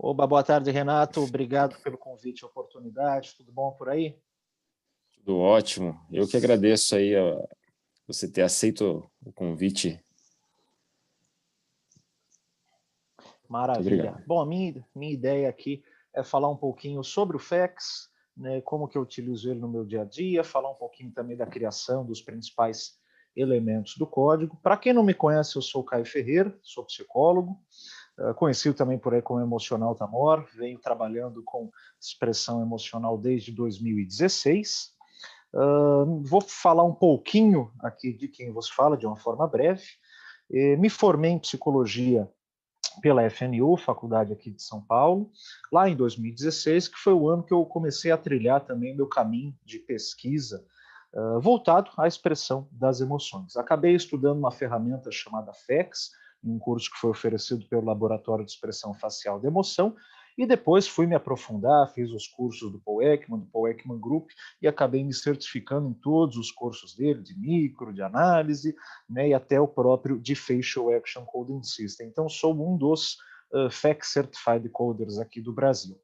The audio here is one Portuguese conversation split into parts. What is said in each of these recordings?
Oba, boa tarde, Renato. Obrigado pelo convite e oportunidade. Tudo bom por aí? Tudo ótimo. Eu que agradeço aí você ter aceito o convite. Muito Maravilha. obrigado. Bom, a minha ideia aqui é falar um pouquinho sobre o FACS, né, como que eu utilizo ele no meu dia a dia, falar um pouquinho também da criação dos principais elementos do código. Para quem não me conhece, eu sou o Caio Ferreira, sou psicólogo, conhecido também por aí como Emocional Tamor, venho trabalhando com expressão emocional desde 2016. Vou falar um pouquinho aqui de quem vos fala, de uma forma breve. Me formei em psicologia pela FNU, faculdade aqui de São Paulo, lá em 2016, que foi o ano que eu comecei a trilhar também meu caminho de pesquisa voltado à expressão das emoções. Acabei estudando uma ferramenta chamada FACS, um curso que foi oferecido pelo Laboratório de Expressão Facial de Emoção, e depois fui me aprofundar, fiz os cursos do Paul Ekman Group, e acabei me certificando em todos os cursos dele, de micro, de análise, né, e até o próprio de Facial Action Coding System. Então, sou um dos FACS Certified Coders aqui do Brasil.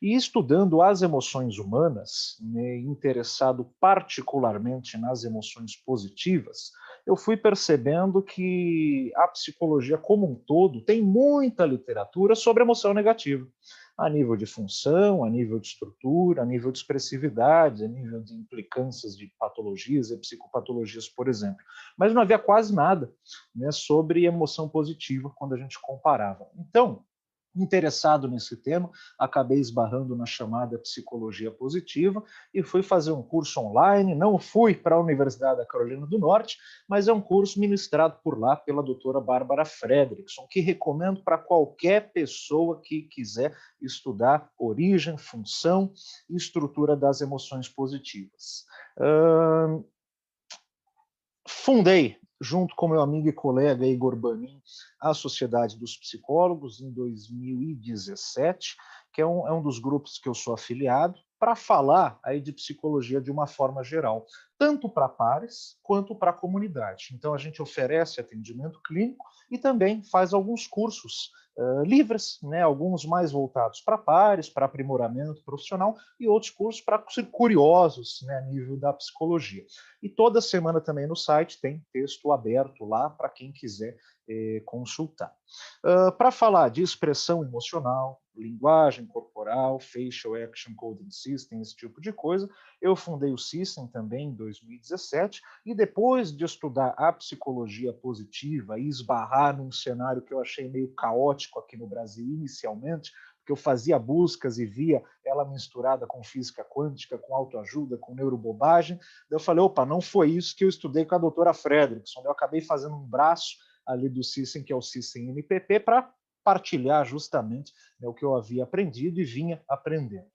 E estudando as emoções humanas, né, interessado particularmente nas emoções positivas, eu fui percebendo que a psicologia como um todo tem muita literatura sobre emoção negativa, a nível de função, a nível de estrutura, a nível de expressividade, a nível de implicâncias de patologias e psicopatologias, por exemplo. Mas não havia quase nada, né, sobre emoção positiva quando a gente comparava. Então, interessado nesse tema, acabei esbarrando na chamada psicologia positiva e fui fazer um curso online. Não fui para a Universidade da Carolina do Norte, mas é um curso ministrado por lá pela doutora Bárbara Fredrickson, que recomendo para qualquer pessoa que quiser estudar origem, função e estrutura das emoções positivas. Fundei, junto com meu amigo e colega Igor Banin, a Sociedade dos Psicólogos, em 2017, que é um dos grupos que eu sou afiliado, para falar aí de psicologia de uma forma geral, tanto para pares quanto para a comunidade. Então, a gente oferece atendimento clínico e também faz alguns cursos livres, né, alguns mais voltados para pares, para aprimoramento profissional, e outros cursos para curiosos, né, a nível da psicologia. E toda semana também no site tem texto aberto lá para quem quiser consultar. Para falar de expressão emocional, linguagem corporal, facial action coding system, esse tipo de coisa, eu fundei o System também em 2017, e depois de estudar a psicologia positiva e esbarrar num cenário que eu achei meio caótico aqui no Brasil inicialmente, porque eu fazia buscas e via ela misturada com física quântica, com autoajuda, com neurobobagem, eu falei, opa, não foi isso que eu estudei com a doutora Fredrickson. Eu acabei fazendo um braço ali do System, que é o System MPP, para partilhar justamente, né, o que eu havia aprendido e vinha aprendendo.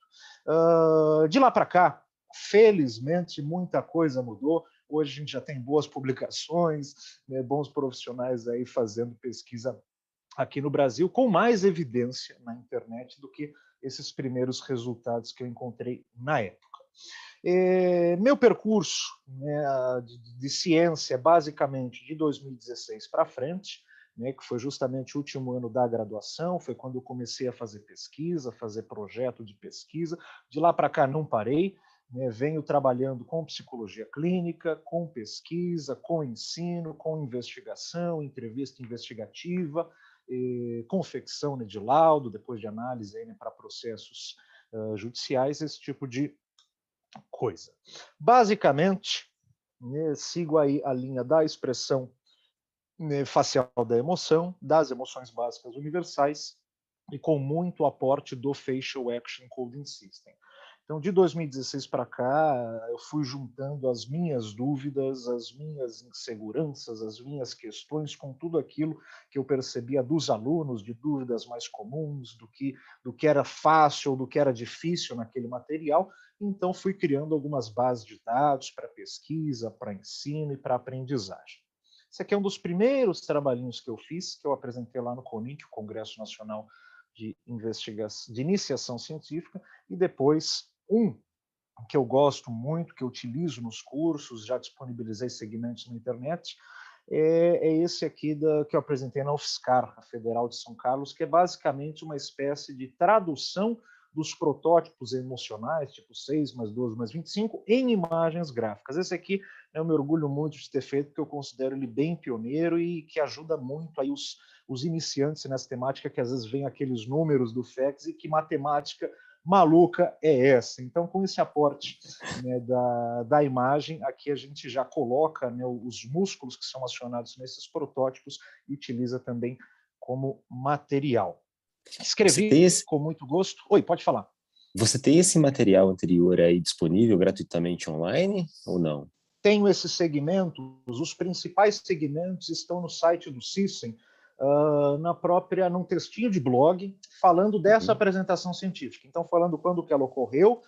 De lá para cá, felizmente, muita coisa mudou. Hoje a gente já tem boas publicações, né, bons profissionais aí fazendo pesquisa aqui no Brasil, com mais evidência na internet do que esses primeiros resultados que eu encontrei na época. Meu percurso, né, de ciência, basicamente de 2016 para frente, né, que foi justamente o último ano da graduação, foi quando eu comecei a fazer pesquisa, fazer projeto de pesquisa. De lá para cá não parei, né, venho trabalhando com psicologia clínica, com pesquisa, com ensino, com investigação, entrevista investigativa, confecção, né, de laudo, depois de análise aí, né, para processos judiciais, esse tipo de coisa. Basicamente, né, sigo aí a linha da expressão, né, facial da emoção, das emoções básicas universais, e com muito aporte do Facial Action Coding System. Então, de 2016 para cá, eu fui juntando as minhas dúvidas, as minhas inseguranças, as minhas questões com tudo aquilo que eu percebia dos alunos, de dúvidas mais comuns, do que era fácil, do que era difícil naquele material. Então, fui criando algumas bases de dados para pesquisa, para ensino e para aprendizagem. Esse aqui é um dos primeiros trabalhinhos que eu fiz, que eu apresentei lá no CONIC, o Congresso Nacional de Iniciação Científica, e depois que eu gosto muito, que eu utilizo nos cursos, já disponibilizei segmentos na internet, é esse aqui que eu apresentei na UFSCar, a Federal de São Carlos, que é basicamente uma espécie de tradução dos protótipos emocionais, tipo 6 mais 12 mais 25, em imagens gráficas. Esse aqui eu me orgulho muito de ter feito, porque eu considero ele bem pioneiro e que ajuda muito aí os iniciantes nessa temática, que às vezes vem aqueles números do FEX e que matemática maluca é essa. Então, com esse aporte, né, da imagem, aqui a gente já coloca, né, os músculos que são acionados nesses protótipos e utiliza também como material. Escrevi com muito gosto. Oi, pode falar. Você tem esse material anterior aí disponível gratuitamente online ou não? Tenho esses segmentos, os principais segmentos estão no site do Cisen, num textinho de blog, falando dessa apresentação científica. Então, falando quando que ela ocorreu,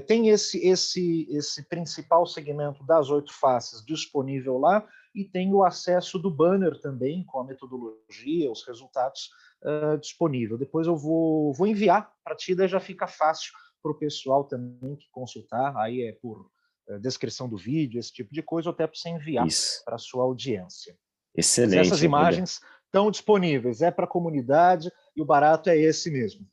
tem esse principal segmento das 8 faces disponível lá, e tem o acesso do banner também, com a metodologia, os resultados disponível. Depois eu vou enviar para ti, daí já fica fácil para o pessoal também que consultar, aí é por descrição do vídeo, esse tipo de coisa, ou até para você enviar para a sua audiência. Excelente. Mas essas imagens estão disponíveis, é para a comunidade, e o barato é esse mesmo.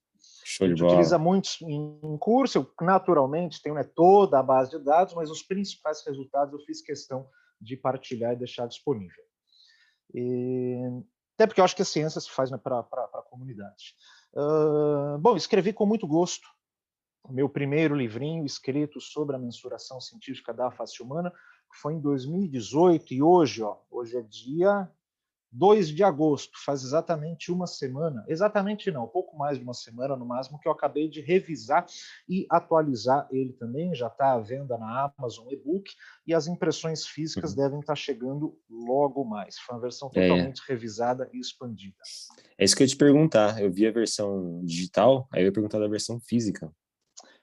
Show a gente utiliza muito em curso, eu naturalmente tenho, né, toda a base de dados, mas os principais resultados eu fiz questão de partilhar e deixar disponível. Até porque eu acho que a ciência se faz, né, para a comunidade. Bom, escrevi com muito gosto o meu primeiro livrinho escrito sobre a mensuração científica da face humana, que foi em 2018, e hoje é dia 2 de agosto, faz exatamente uma semana, exatamente não, pouco mais de uma semana no máximo, que eu acabei de revisar e atualizar ele também, já está à venda na Amazon e-book, e as impressões físicas devem estar chegando logo mais. Foi uma versão totalmente revisada e expandida. É isso que eu ia te perguntar, eu vi a versão digital, aí eu ia perguntar da versão física.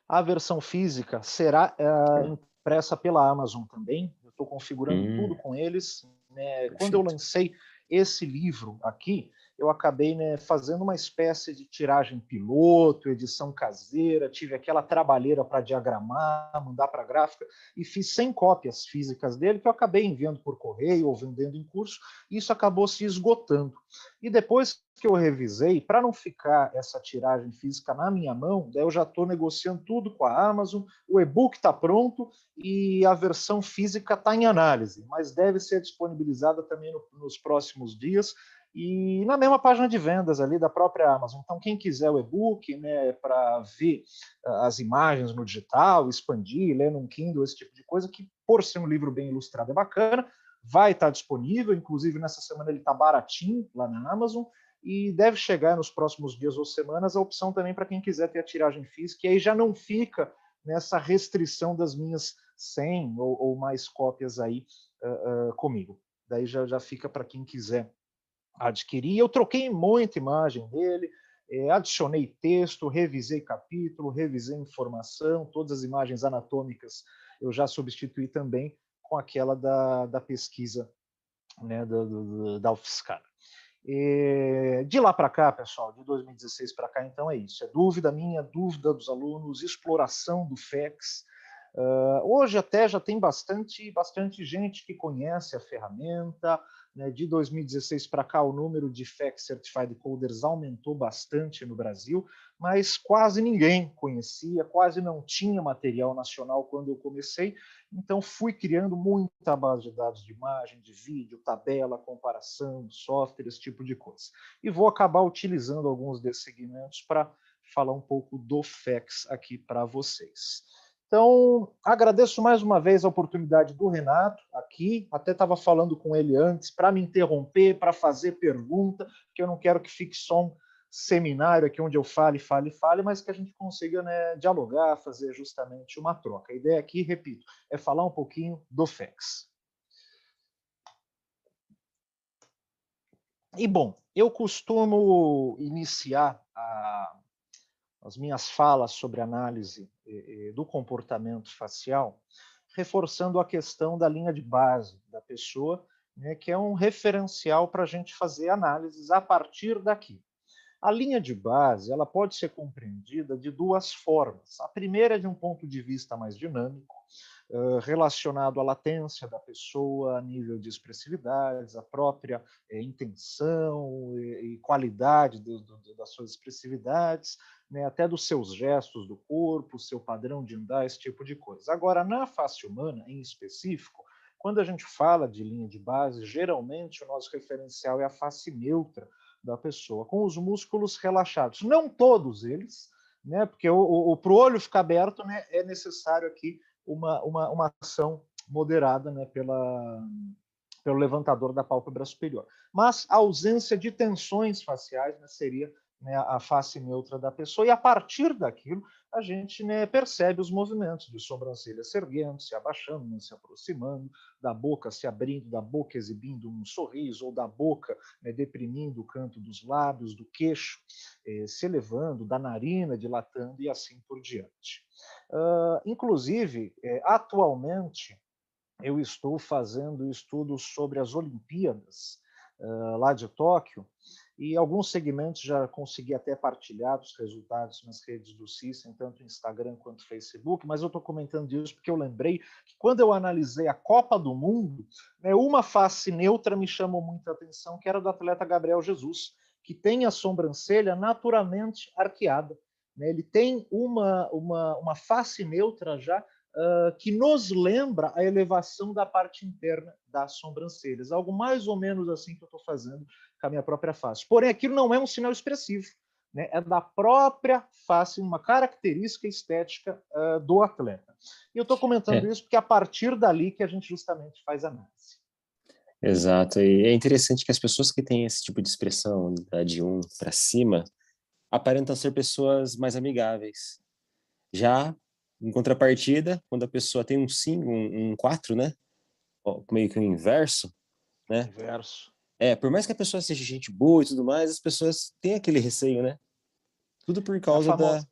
A versão física será impressa pela Amazon também, eu estou configurando tudo com eles, né? Quando eu lancei esse livro aqui, eu acabei, né, fazendo uma espécie de tiragem piloto, edição caseira, tive aquela trabalheira para diagramar, mandar para a gráfica, e fiz 100 cópias físicas dele, que eu acabei enviando por correio ou vendendo em curso, e isso acabou se esgotando. E depois que eu revisei, para não ficar essa tiragem física na minha mão, daí eu já estou negociando tudo com a Amazon, o e-book está pronto e a versão física está em análise, mas deve ser disponibilizada também nos próximos dias e na mesma página de vendas ali da própria Amazon. Então, quem quiser o e-book, né, para ver as imagens no digital, expandir, ler num Kindle, esse tipo de coisa, que por ser um livro bem ilustrado é bacana, vai estar disponível, inclusive nessa semana ele está baratinho lá na Amazon, e deve chegar nos próximos dias ou semanas a opção também para quem quiser ter a tiragem física, e aí já não fica nessa restrição das minhas 100 ou mais cópias aí comigo. Daí já fica para quem quiser adquirir. Eu troquei muita imagem dele, adicionei texto, revisei capítulo, revisei informação, todas as imagens anatômicas eu já substituí também com aquela da pesquisa, né, da UFSCar. De lá para cá, pessoal, de 2016 para cá, então é isso. É dúvida minha, dúvida dos alunos, exploração do FEX. Hoje até já tem bastante gente que conhece a ferramenta, né? De 2016 para cá, o número de FEX Certified Coders aumentou bastante no Brasil, mas quase ninguém conhecia, quase não tinha material nacional quando eu comecei, então fui criando muita base de dados de imagem, de vídeo, tabela, comparação, software, esse tipo de coisa. E vou acabar utilizando alguns desses segmentos para falar um pouco do FEX aqui para vocês. Então, agradeço mais uma vez a oportunidade do Renato aqui, até estava falando com ele antes, para me interromper, para fazer pergunta, porque eu não quero que fique só um seminário aqui onde eu fale, mas que a gente consiga, né, dialogar, fazer justamente uma troca. A ideia aqui, repito, é falar um pouquinho do FEX. E, bom, eu costumo iniciar as minhas falas sobre análise do comportamento facial, reforçando a questão da linha de base da pessoa, né, que é um referencial para a gente fazer análises a partir daqui. A linha de base ela pode ser compreendida de duas formas. A primeira é de um ponto de vista mais dinâmico, relacionado à latência da pessoa, a nível de expressividades, a própria intenção e qualidade das suas expressividades, né, até dos seus gestos do corpo, seu padrão de andar, esse tipo de coisa. Agora, na face humana, em específico, quando a gente fala de linha de base, geralmente o nosso referencial é a face neutra da pessoa, com os músculos relaxados. Não todos eles, né, porque para o olho ficar aberto, né, é necessário aqui uma ação moderada, né, pelo levantador da pálpebra superior. Mas a ausência de tensões faciais, né, seria, né, a face neutra da pessoa, e a partir daquilo a gente, né, percebe os movimentos de sobrancelha se erguendo, se abaixando, né, se aproximando, da boca se abrindo, da boca exibindo um sorriso, ou da boca, né, deprimindo o canto dos lábios, do queixo se elevando, da narina dilatando e assim por diante. Inclusive, atualmente, eu estou fazendo estudos sobre as Olimpíadas lá de Tóquio, e alguns segmentos já consegui até partilhar os resultados nas redes do CISEM, tanto Instagram quanto Facebook, mas eu estou comentando isso porque eu lembrei que quando eu analisei a Copa do Mundo, né, uma face neutra me chamou muita atenção, que era do atleta Gabriel Jesus, que tem a sobrancelha naturalmente arqueada. Né? Ele tem uma face neutra já que nos lembra a elevação da parte interna das sobrancelhas. Algo mais ou menos assim que eu estou fazendo com a minha própria face. Porém, aquilo não é um sinal expressivo. Né? É da própria face, uma característica estética do atleta. E eu estou comentando isso porque é a partir dali que a gente justamente faz análise. Exato, e é interessante que as pessoas que têm esse tipo de expressão de um para cima aparentam ser pessoas mais amigáveis. Já, em contrapartida, quando a pessoa tem um 5, um 4, né? Meio que o inverso, né? Inverso. Por mais que a pessoa seja gente boa e tudo mais, as pessoas têm aquele receio, né? Tudo por A causa famosa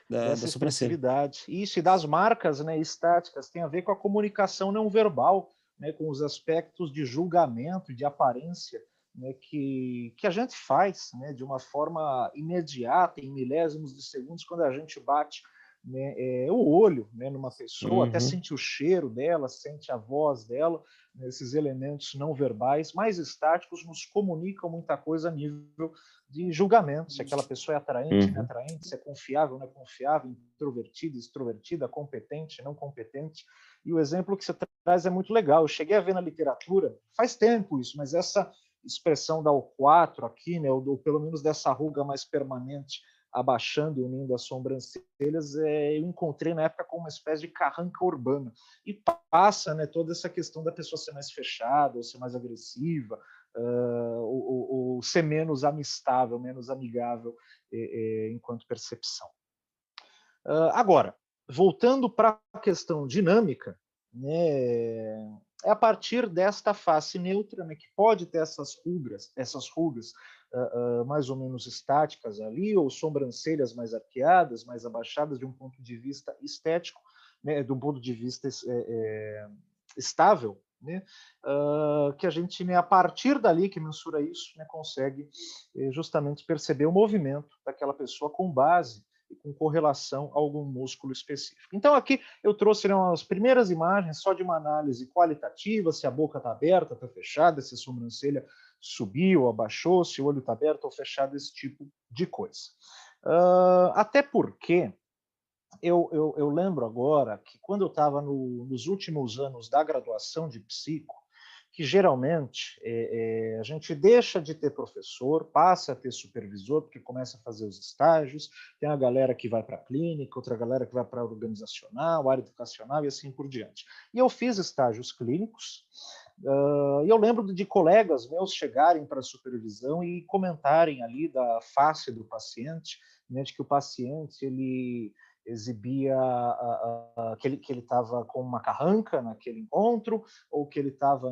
da dessa sobrancelha. expressividade. Isso, e das marcas, né, estáticas, tem a ver com a comunicação não verbal, né, com os aspectos de julgamento, de aparência, né, que a gente faz, né, de uma forma imediata, em milésimos de segundos, quando a gente bate, né, o olho, né, numa pessoa, até Uhum. sente o cheiro dela, sente a voz dela, né, esses elementos não verbais, mais estáticos, nos comunicam muita coisa a nível de julgamento, se aquela pessoa é atraente, Uhum. inatraente, se é confiável, não é confiável, introvertida, extrovertida, competente, não competente. E o exemplo que você traz é muito legal. Eu cheguei a ver na literatura, faz tempo isso, mas essa expressão da O4 aqui, né, ou pelo menos dessa ruga mais permanente, abaixando e unindo as sobrancelhas, eu encontrei na época como uma espécie de carranca urbana. E passa, né, toda essa questão da pessoa ser mais fechada, ou ser mais agressiva, ou ser menos amistável, menos amigável enquanto percepção. Agora, voltando para a questão dinâmica, né, é a partir desta face neutra, né, que pode ter essas rugas mais ou menos estáticas ali, ou sobrancelhas mais arqueadas, mais abaixadas de um ponto de vista estético, né, de um ponto de vista estável, né, que a gente, né, a partir dali que mensura isso, né, consegue justamente perceber o movimento daquela pessoa com base e com correlação a algum músculo específico. Então aqui eu trouxe, né, as primeiras imagens só de uma análise qualitativa, se a boca está aberta, está fechada, se a sobrancelha subiu, abaixou, se o olho está aberto ou fechado, esse tipo de coisa. Até porque eu lembro agora que quando eu estava nos últimos anos da graduação de psico, que geralmente a gente deixa de ter professor, passa a ter supervisor, porque começa a fazer os estágios, tem a galera que vai para a clínica, outra galera que vai para a organizacional, área educacional e assim por diante. E eu fiz estágios clínicos, e eu lembro de colegas meus chegarem para a supervisão e comentarem ali da face do paciente, né, de que o paciente ele exibia que ele estava com uma carranca naquele encontro, ou que ele estava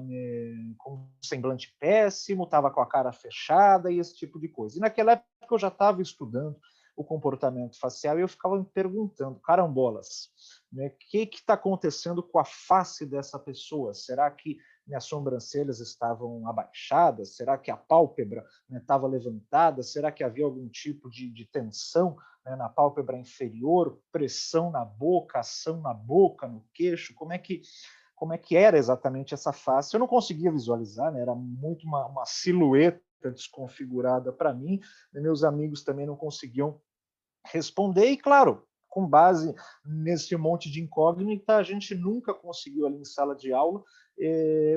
com um semblante péssimo, estava com a cara fechada e esse tipo de coisa. E naquela época eu já estava estudando o comportamento facial e eu ficava me perguntando, carambolas, né, o que está acontecendo com a face dessa pessoa? Será que As sobrancelhas estavam abaixadas? Será que a pálpebra estava levantada? Será que havia algum tipo de tensão na pálpebra inferior, pressão na boca, ação na boca, no queixo? Como é que era exatamente essa face? Eu não conseguia visualizar, era muito uma silhueta desconfigurada para mim, e meus amigos também não conseguiam responder, e claro, com base nesse monte de incógnita, a gente nunca conseguiu ali em sala de aula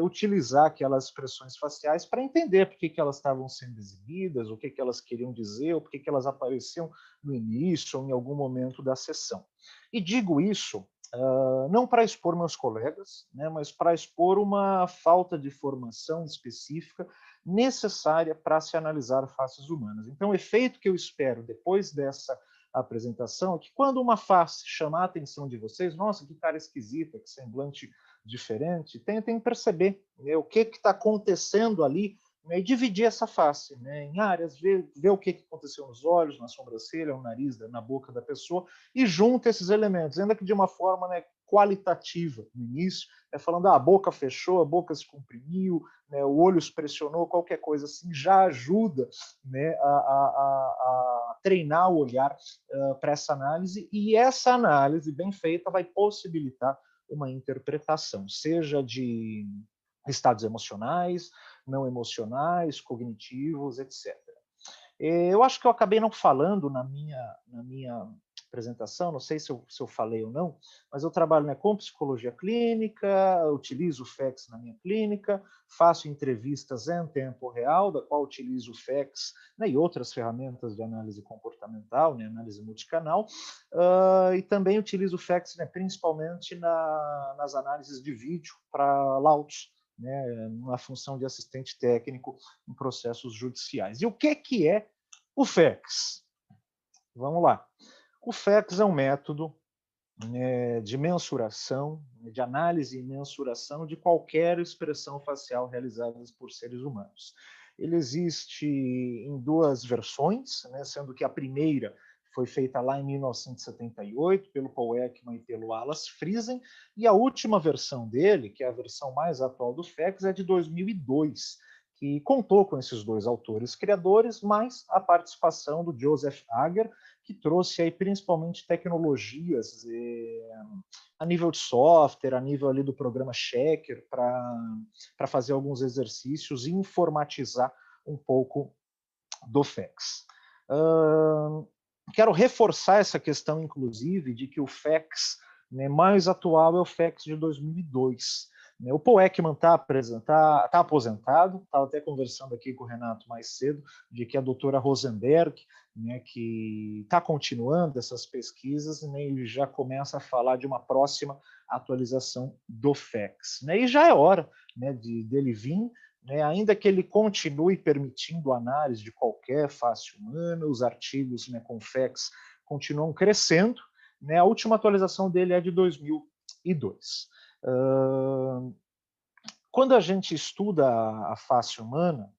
utilizar aquelas expressões faciais para entender por que elas estavam sendo exibidas, o que elas queriam dizer, ou por que elas apareciam no início ou em algum momento da sessão. E digo isso não para expor meus colegas, mas para expor uma falta de formação específica necessária para se analisar faces humanas. Então, o efeito que eu espero depois dessa apresentação é que quando uma face chamar a atenção de vocês, nossa, que cara esquisita, que semblante diferente, tentem perceber o que está acontecendo ali, e dividir essa face em áreas, ver o que aconteceu nos olhos, na sobrancelha, no nariz, na boca da pessoa, e junta esses elementos, ainda que de uma forma qualitativa no início, falando a boca fechou, a boca se comprimiu, o olho se pressionou, qualquer coisa assim, já ajuda a treinar o olhar para essa análise, e essa análise bem feita vai possibilitar uma interpretação, seja de estados emocionais, não emocionais, cognitivos, etc. Eu acho que eu acabei não falando na minha apresentação, não sei se eu falei ou não, mas eu trabalho com psicologia clínica, utilizo o FACS na minha clínica, faço entrevistas em tempo real, da qual utilizo o FACS e outras ferramentas de análise comportamental, análise multicanal, e também utilizo o FACS principalmente nas análises de vídeo para laudos, na função de assistente técnico em processos judiciais. E o que é o FACS? Vamos lá. O FACS é um método de mensuração, de análise e mensuração de qualquer expressão facial realizada por seres humanos. Ele existe em duas versões, sendo que a primeira foi feita lá em 1978 pelo Paul Ekman e pelo Wallace Friesen, e a última versão dele, que é a versão mais atual do FACS, é de 2002, que contou com esses dois autores criadores, mais a participação do Joseph Ager, que trouxe aí principalmente tecnologias a nível de software, a nível ali do programa Checker, para fazer alguns exercícios e informatizar um pouco do FACS. Quero reforçar essa questão, inclusive, de que o FACS mais atual é o FACS de 2002. O Paul Ekman está aposentado, estava até conversando aqui com o Renato mais cedo, de que a doutora Rosenberg, que está continuando essas pesquisas, e já começa a falar de uma próxima atualização do FACS. E já é hora dele vir, ainda que ele continue permitindo análise de qualquer face humana, os artigos com FACS continuam crescendo. A última atualização dele é de 2002. Quando a gente estuda a face humana,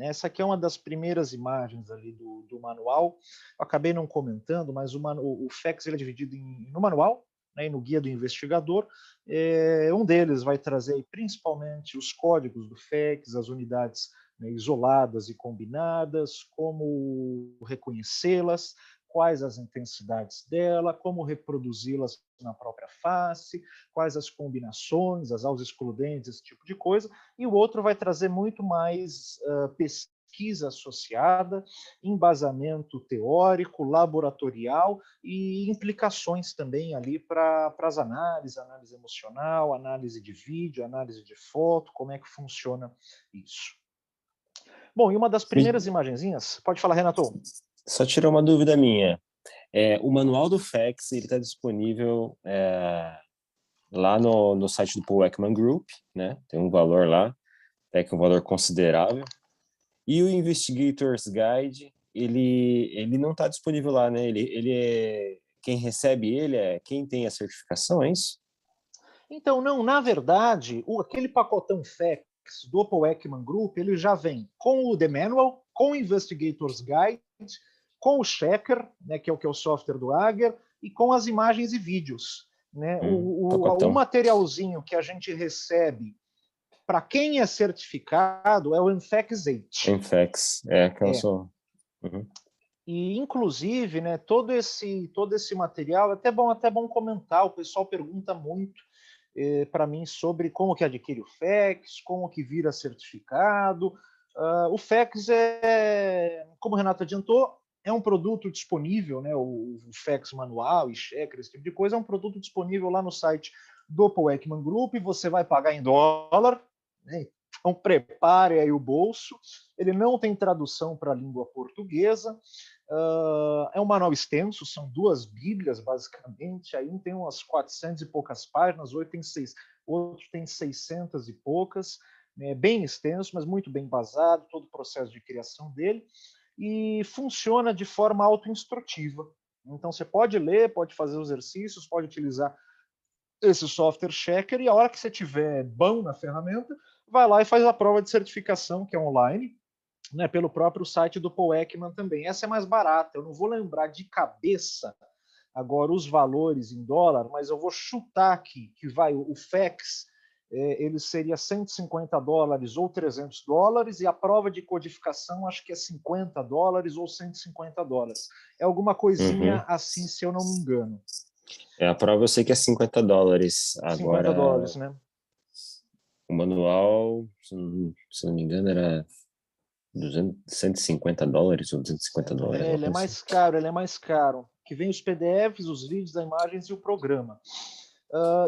essa aqui é uma das primeiras imagens ali do manual. Eu acabei não comentando, mas o FACS ele é dividido no manual, e no guia do investigador. Um deles vai trazer principalmente os códigos do FACS, as unidades isoladas e combinadas, como reconhecê-las, quais as intensidades dela, como reproduzi-las na própria face, quais as combinações, as alvos excludentes, esse tipo de coisa. E o outro vai trazer muito mais pesquisa associada, embasamento teórico, laboratorial e implicações também ali para as análises, análise emocional, análise de vídeo, análise de foto, como é que funciona isso. Bom, e uma das primeiras imagenzinhas, pode falar, Renato? Só tirar uma dúvida minha. O manual do FACS está disponível lá no site do Paul Ekman Group, tem um valor lá, até que um valor considerável. E o Investigator's Guide, ele não está disponível lá, quem recebe ele é quem tem a certificação, é isso? Então, não, na verdade, aquele pacotão FACS do Paul Ekman Group, ele já vem com o The Manual, com o Investigator's Guide, com o Checker, que é o software do Ager, e com as imagens e vídeos. O materialzinho que a gente recebe Para quem é certificado, é o NFEX 8. NFEX, que eu sou... Uhum. E, inclusive, né, todo esse material, até bom comentar, o pessoal pergunta muito para mim sobre como que adquire o FEX, como que vira certificado. O FEX como o Renato adiantou, é um produto disponível, né, o FEX manual e checker, esse tipo de coisa, é um produto disponível lá no site do Paul Ekman Group, você vai pagar em dólar, né, então prepare aí o bolso. Ele não tem tradução para a língua portuguesa, é um manual extenso, são 2 bíblias, basicamente. Aí um tem umas 400 e poucas páginas, outro tem 600 e poucas. É bem extenso, mas muito bem embasado, todo o processo de criação dele. E funciona de forma autoinstrutiva. Então, você pode ler, pode fazer os exercícios, pode utilizar esse software checker, e a hora que você tiver bom na ferramenta, vai lá e faz a prova de certificação, que é online, né, pelo próprio site do Paul Ekman também. Essa é mais barata, eu não vou lembrar de cabeça agora os valores em dólar, mas eu vou chutar aqui que vai o FEX, ele seria $150 ou $300, e a prova de codificação acho que é $50 ou $150. É alguma coisinha assim, se eu não me engano. A prova eu sei que é $50. Agora, $50, né? O manual, se não me engano, era $150 ou $250. Ele é mais caro, ele é mais caro. Que vem os PDFs, os vídeos, as imagens e o programa.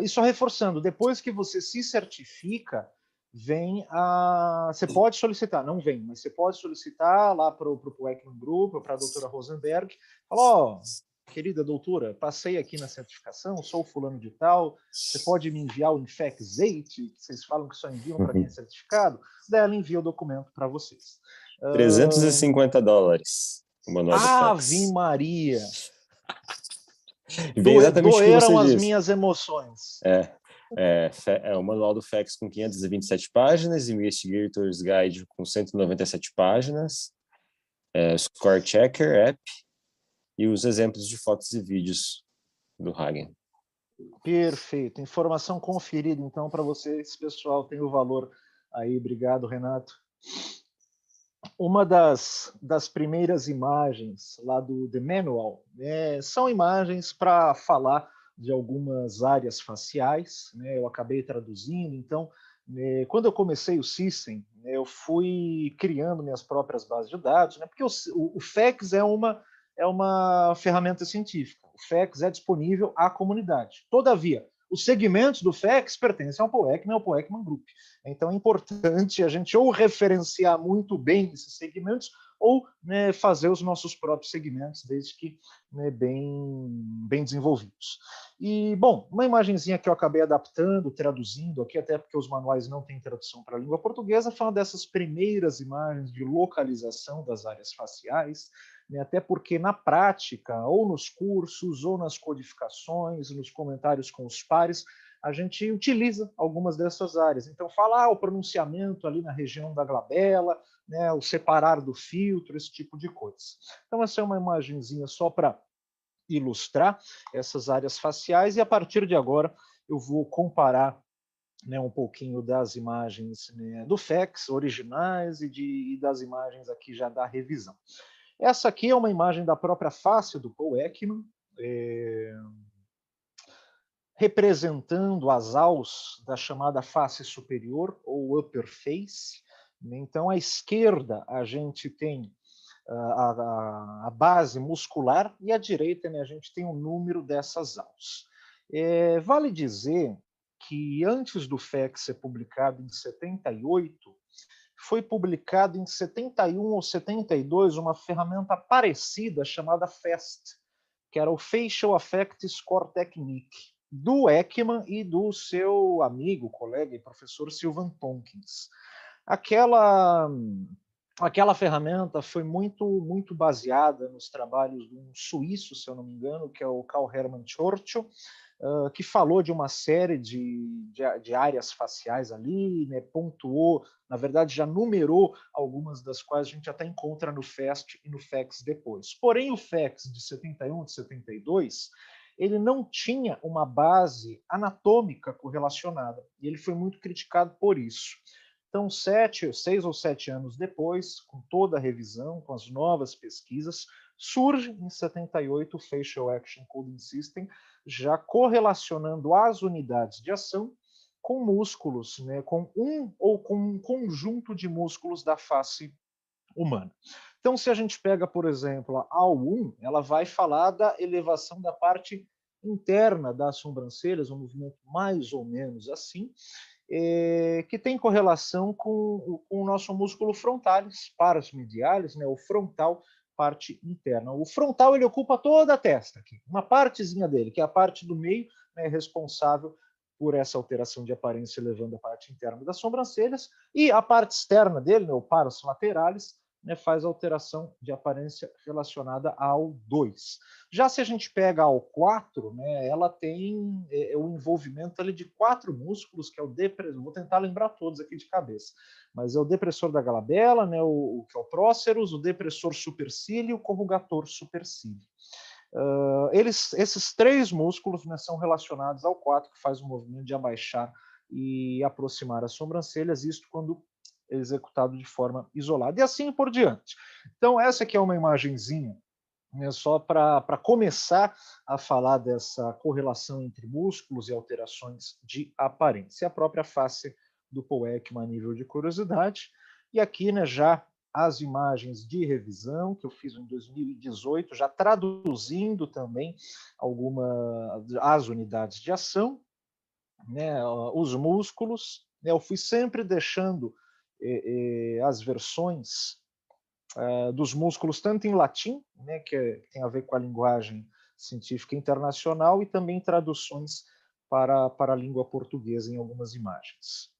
E só reforçando, depois que você se certifica, você pode solicitar, não vem, mas você pode solicitar lá para o Ekman Group ou para a doutora Rosenberg, falar, querida doutora, passei aqui na certificação, sou fulano de tal, você pode me enviar o Infex 8, que vocês falam que só enviam para quem é certificado? Daí ela envia o documento para vocês. $350 o manual do FEX. Ave Maria! Vem exatamente o que você Doeram as disse. minhas emoções. É o manual do FEX com 527 páginas, Investigator's Guide com 197 páginas, Score Checker App e os exemplos de fotos e vídeos do Hagen. Perfeito. Informação conferida, então, para vocês, pessoal, tem o valor aí. Obrigado, Renato. Uma das primeiras imagens lá do The Manual são imagens para falar de algumas áreas faciais, né? Eu acabei traduzindo, então, quando eu comecei o System, eu fui criando minhas próprias bases de dados, né? Porque o FEX é uma ferramenta científica. O FEX é disponível à comunidade. Todavia, os segmentos do FEX pertencem ao Paul Ekman e ao Paul Ekman Group. Então é importante a gente ou referenciar muito bem esses segmentos ou, né, fazer os nossos próprios segmentos, desde que, né, bem desenvolvidos. E, bom, uma imagenzinha que eu acabei adaptando, traduzindo aqui, até porque os manuais não têm tradução para a língua portuguesa, foi uma dessas primeiras imagens de localização das áreas faciais, né, até porque na prática, ou nos cursos, ou nas codificações, nos comentários com os pares, a gente utiliza algumas dessas áreas. Então, falar o pronunciamento ali na região da glabela, né, o separar do filtro, esse tipo de coisa. Então, essa é uma imagenzinha só para ilustrar essas áreas faciais, e a partir de agora eu vou comparar, né, um pouquinho das imagens, né, do FEX originais e das imagens aqui já da revisão. Essa aqui é uma imagem da própria face do Paul Ekman, representando as aus da chamada face superior, ou upper face. Então, à esquerda, a gente tem a base muscular, e à direita, né, a gente tem o número dessas aus. Vale dizer que antes do FEX ser publicado em 78, foi publicado em 71 ou 72 uma ferramenta parecida chamada FAST, que era o Facial Affect Score Technique, do Ekman e do seu amigo, colega e professor Sylvan Tompkins. Aquela ferramenta foi muito baseada nos trabalhos de um suíço, se eu não me engano, que é o Karl Hermann Churchill, que falou de uma série de áreas faciais ali, né, pontuou, na verdade já numerou algumas das quais a gente até encontra no FAST e no FEX depois. Porém, o FEX de 71, de 72, ele não tinha uma base anatômica correlacionada, e ele foi muito criticado por isso. Então, 6 ou 7 anos depois, com toda a revisão, com as novas pesquisas, surge em 78 o Facial Action Coding System, já correlacionando as unidades de ação com músculos, né, com um ou com um conjunto de músculos da face humana. Então, se a gente pega, por exemplo, a AU1, ela vai falar da elevação da parte interna das sobrancelhas, um movimento mais ou menos assim, que tem correlação com o nosso músculo frontalis, paras medialis, né, o frontal, parte interna. O frontal ele ocupa toda a testa, aqui, uma partezinha dele, que é a parte do meio, né, responsável por essa alteração de aparência, levando a parte interna das sobrancelhas, e a parte externa dele, né, o paros lateralis, né, faz alteração de aparência relacionada ao 2. Já se a gente pega ao 4, né, ela tem o envolvimento ali de 4 músculos, que é o depressor, vou tentar lembrar todos aqui de cabeça, mas é o depressor da glabela, né, que é o próceros, o depressor supercílio e o corrugator supercílio. Esses 3 músculos, né, são relacionados ao 4, que faz o movimento de abaixar e aproximar as sobrancelhas, isto quando executado de forma isolada, e assim por diante. Então, essa aqui é uma imagenzinha, né, só para começar a falar dessa correlação entre músculos e alterações de aparência. A própria face do Paul Ekman a nível de curiosidade. E aqui, né, já as imagens de revisão que eu fiz em 2018, já traduzindo também as unidades de ação, né, os músculos. Eu fui sempre deixando as versões dos músculos, tanto em latim, né, que tem a ver com a linguagem científica internacional, e também traduções para a língua portuguesa em algumas imagens.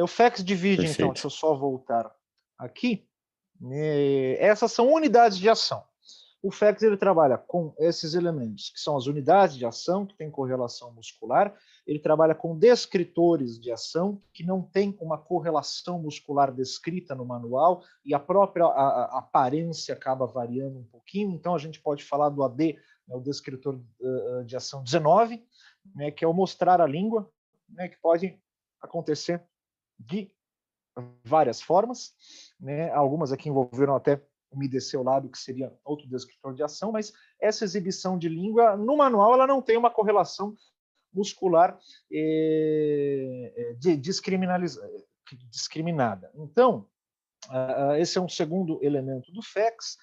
O FACS divide, então, deixa eu só voltar aqui. Essas são unidades de ação. O FACS ele trabalha com esses elementos, que são as unidades de ação, que têm correlação muscular. Ele trabalha com descritores de ação, que não tem uma correlação muscular descrita no manual, e a própria aparência acaba variando um pouquinho. Então, a gente pode falar do AD, né, o descritor de ação 19, né, que é o mostrar a língua, né, que pode acontecer de várias formas, né? Algumas aqui envolveram até umedecer o lábio, que seria outro descritor de ação, mas essa exibição de língua, no manual, ela não tem uma correlação muscular discriminada. Então, esse é um segundo elemento do FACS.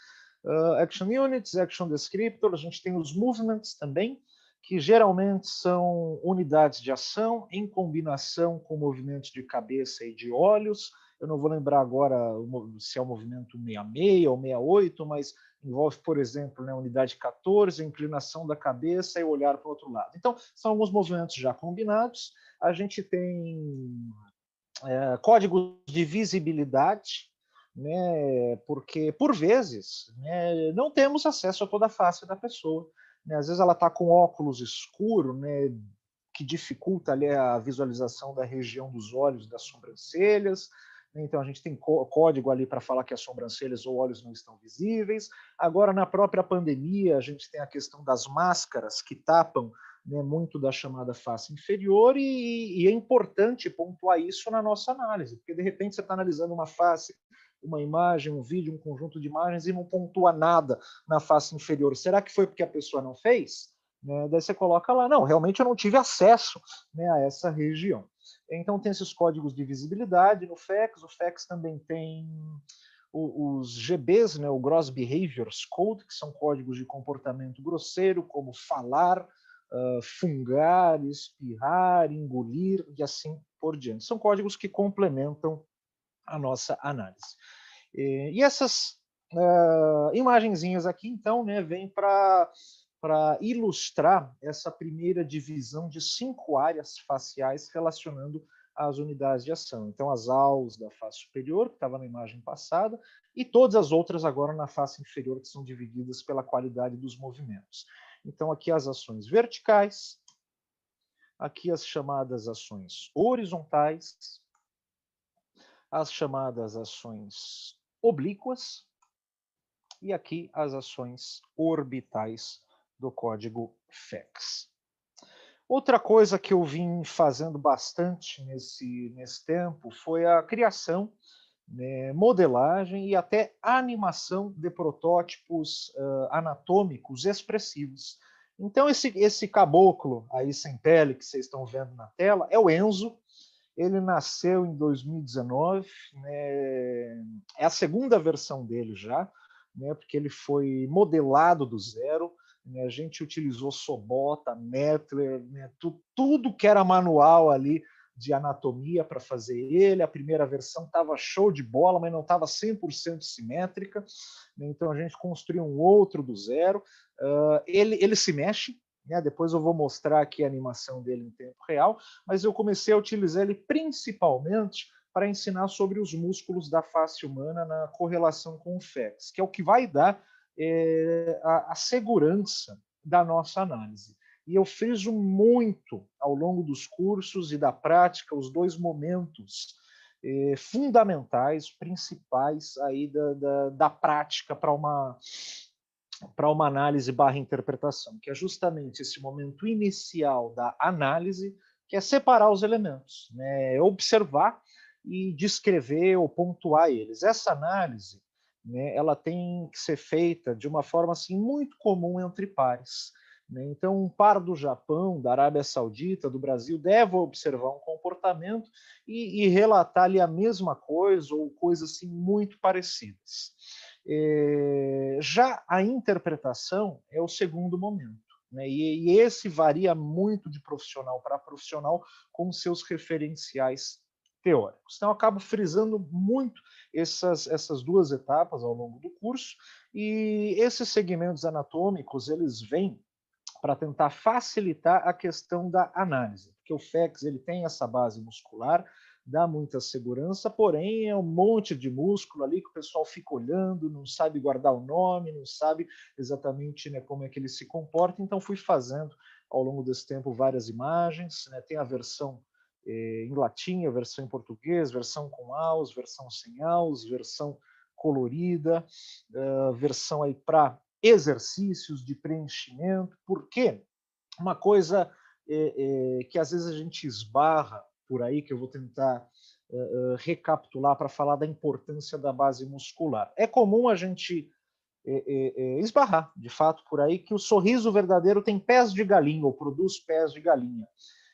Action Units, Action Descriptor, a gente tem os Movements também, que geralmente são unidades de ação em combinação com movimentos de cabeça e de olhos. Eu não vou lembrar agora se é o movimento 66 ou 68, mas envolve, por exemplo, né, unidade 14, a inclinação da cabeça e o olhar para o outro lado. Então, são alguns movimentos já combinados. A gente tem códigos de visibilidade, né, porque, por vezes, né, não temos acesso a toda a face da pessoa. Né? Às vezes ela está com óculos escuro, né, que dificulta ali a visualização da região dos olhos, das sobrancelhas. Então, a gente tem código ali para falar que as sobrancelhas ou olhos não estão visíveis. Agora, na própria pandemia, a gente tem a questão das máscaras que tapam, né, muito da chamada face inferior, e é importante pontuar isso na nossa análise, porque de repente você está analisando uma face, uma imagem, um vídeo, um conjunto de imagens e não pontua nada na face inferior. Será que foi porque a pessoa não fez? Né? Daí você coloca lá, não, realmente eu não tive acesso, né, a essa região. Então tem esses códigos de visibilidade no FACS. O FACS também tem os GBs, né, o Gross Behaviors Code, que são códigos de comportamento grosseiro, como falar, fungar, espirrar, engolir e assim por diante. São códigos que complementam a nossa análise. E essas imagenzinhas aqui, então, né, vêm para ilustrar essa primeira divisão de 5 áreas faciais relacionando as unidades de ação. Então, as AUs da face superior, que estava na imagem passada, e todas as outras agora na face inferior, que são divididas pela qualidade dos movimentos. Então, aqui as ações verticais, aqui as chamadas ações horizontais, as chamadas ações oblíquas, e aqui as ações orbitais do código FEX. Outra coisa que eu vim fazendo bastante nesse tempo foi a criação, né, modelagem e até animação de protótipos anatômicos expressivos. Então, esse caboclo aí sem pele que vocês estão vendo na tela é o Enzo. Ele nasceu em 2019, né, é a segunda versão dele já, né, porque ele foi modelado do zero. Né, a gente utilizou Sobota, Mettler, né, tudo que era manual ali de anatomia para fazer ele. A primeira versão estava show de bola, mas não estava 100% simétrica. Né, então a gente construiu um outro do zero. Ele se mexe, né, depois eu vou mostrar aqui a animação dele em tempo real, mas eu comecei a utilizar ele principalmente para ensinar sobre os músculos da face humana na correlação com o FEX, que é o que vai dar a segurança da nossa análise. E eu friso muito ao longo dos cursos e da prática os dois momentos fundamentais, principais aí da prática para uma análise barra interpretação, que é justamente esse momento inicial da análise, que é separar os elementos, né? Observar e descrever ou pontuar eles. Essa análise, né, ela tem que ser feita de uma forma assim, muito comum entre pares. Né? Então, um par do Japão, da Arábia Saudita, do Brasil, deve observar um comportamento e relatar ali a mesma coisa ou coisas assim, muito parecidas. Já a interpretação é o segundo momento. Né? E esse varia muito de profissional para profissional com seus referenciais teóricos. Então, eu acabo frisando muito essas duas etapas ao longo do curso, e esses segmentos anatômicos, eles vêm para tentar facilitar a questão da análise, porque o FEX ele tem essa base muscular, dá muita segurança, porém é um monte de músculo ali que o pessoal fica olhando, não sabe guardar o nome, não sabe exatamente, né, como é que ele se comporta, então fui fazendo ao longo desse tempo várias imagens, né, tem a versão em latim, a versão em português, versão com aus, versão sem aus, versão colorida, versão aí para exercícios de preenchimento, porque uma coisa que às vezes a gente esbarra por aí, que eu vou tentar recapitular para falar da importância da base muscular. É comum a gente esbarrar, de fato, por aí, que o sorriso verdadeiro tem pés de galinha, ou produz pés de galinha.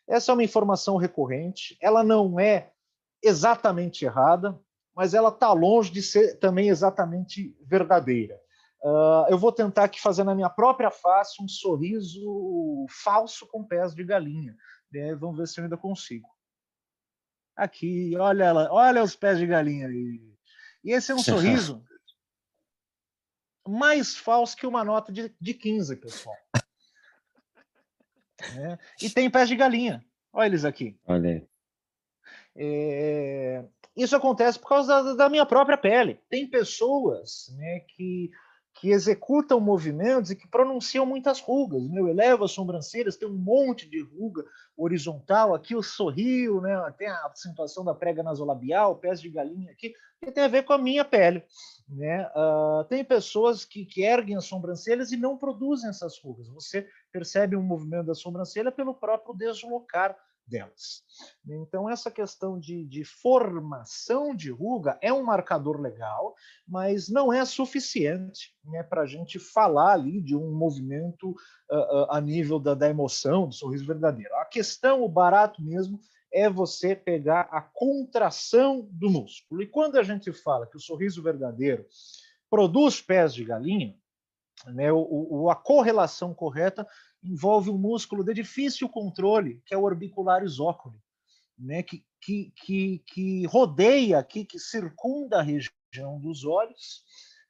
Essa é uma informação recorrente, ela não é exatamente errada, mas ela está longe de ser também exatamente verdadeira. Eu vou tentar aqui fazer na minha própria face um sorriso falso com pés de galinha. Né? Vamos ver se eu ainda consigo. Aqui, olha ela, olha os pés de galinha aí. E esse é um sorriso mais falso que uma nota de 15, pessoal. Né? E tem pés de galinha. Olha eles aqui. Olha aí. Isso acontece por causa da minha própria pele. Tem pessoas, né, que executam movimentos e que pronunciam muitas rugas. Né? Eu elevo as sobrancelhas, tem um monte de ruga horizontal. Aqui eu sorrio, né? Tem a acentuação da prega nasolabial, pés de galinha aqui, que tem a ver com a minha pele. Né? Tem pessoas que erguem as sobrancelhas e não produzem essas rugas. Você percebe um movimento da sobrancelha pelo próprio deslocar delas. Então, essa questão de formação de ruga é um marcador legal, mas não é suficiente, né, para a gente falar ali de um movimento a nível da emoção, do sorriso verdadeiro. A questão, o barato mesmo, é você pegar a contração do músculo. E quando a gente fala que o sorriso verdadeiro produz pés de galinha, né, a correlação correta envolve um músculo de difícil controle, que é o orbicularis oculi, né, que rodeia aqui, que circunda a região dos olhos,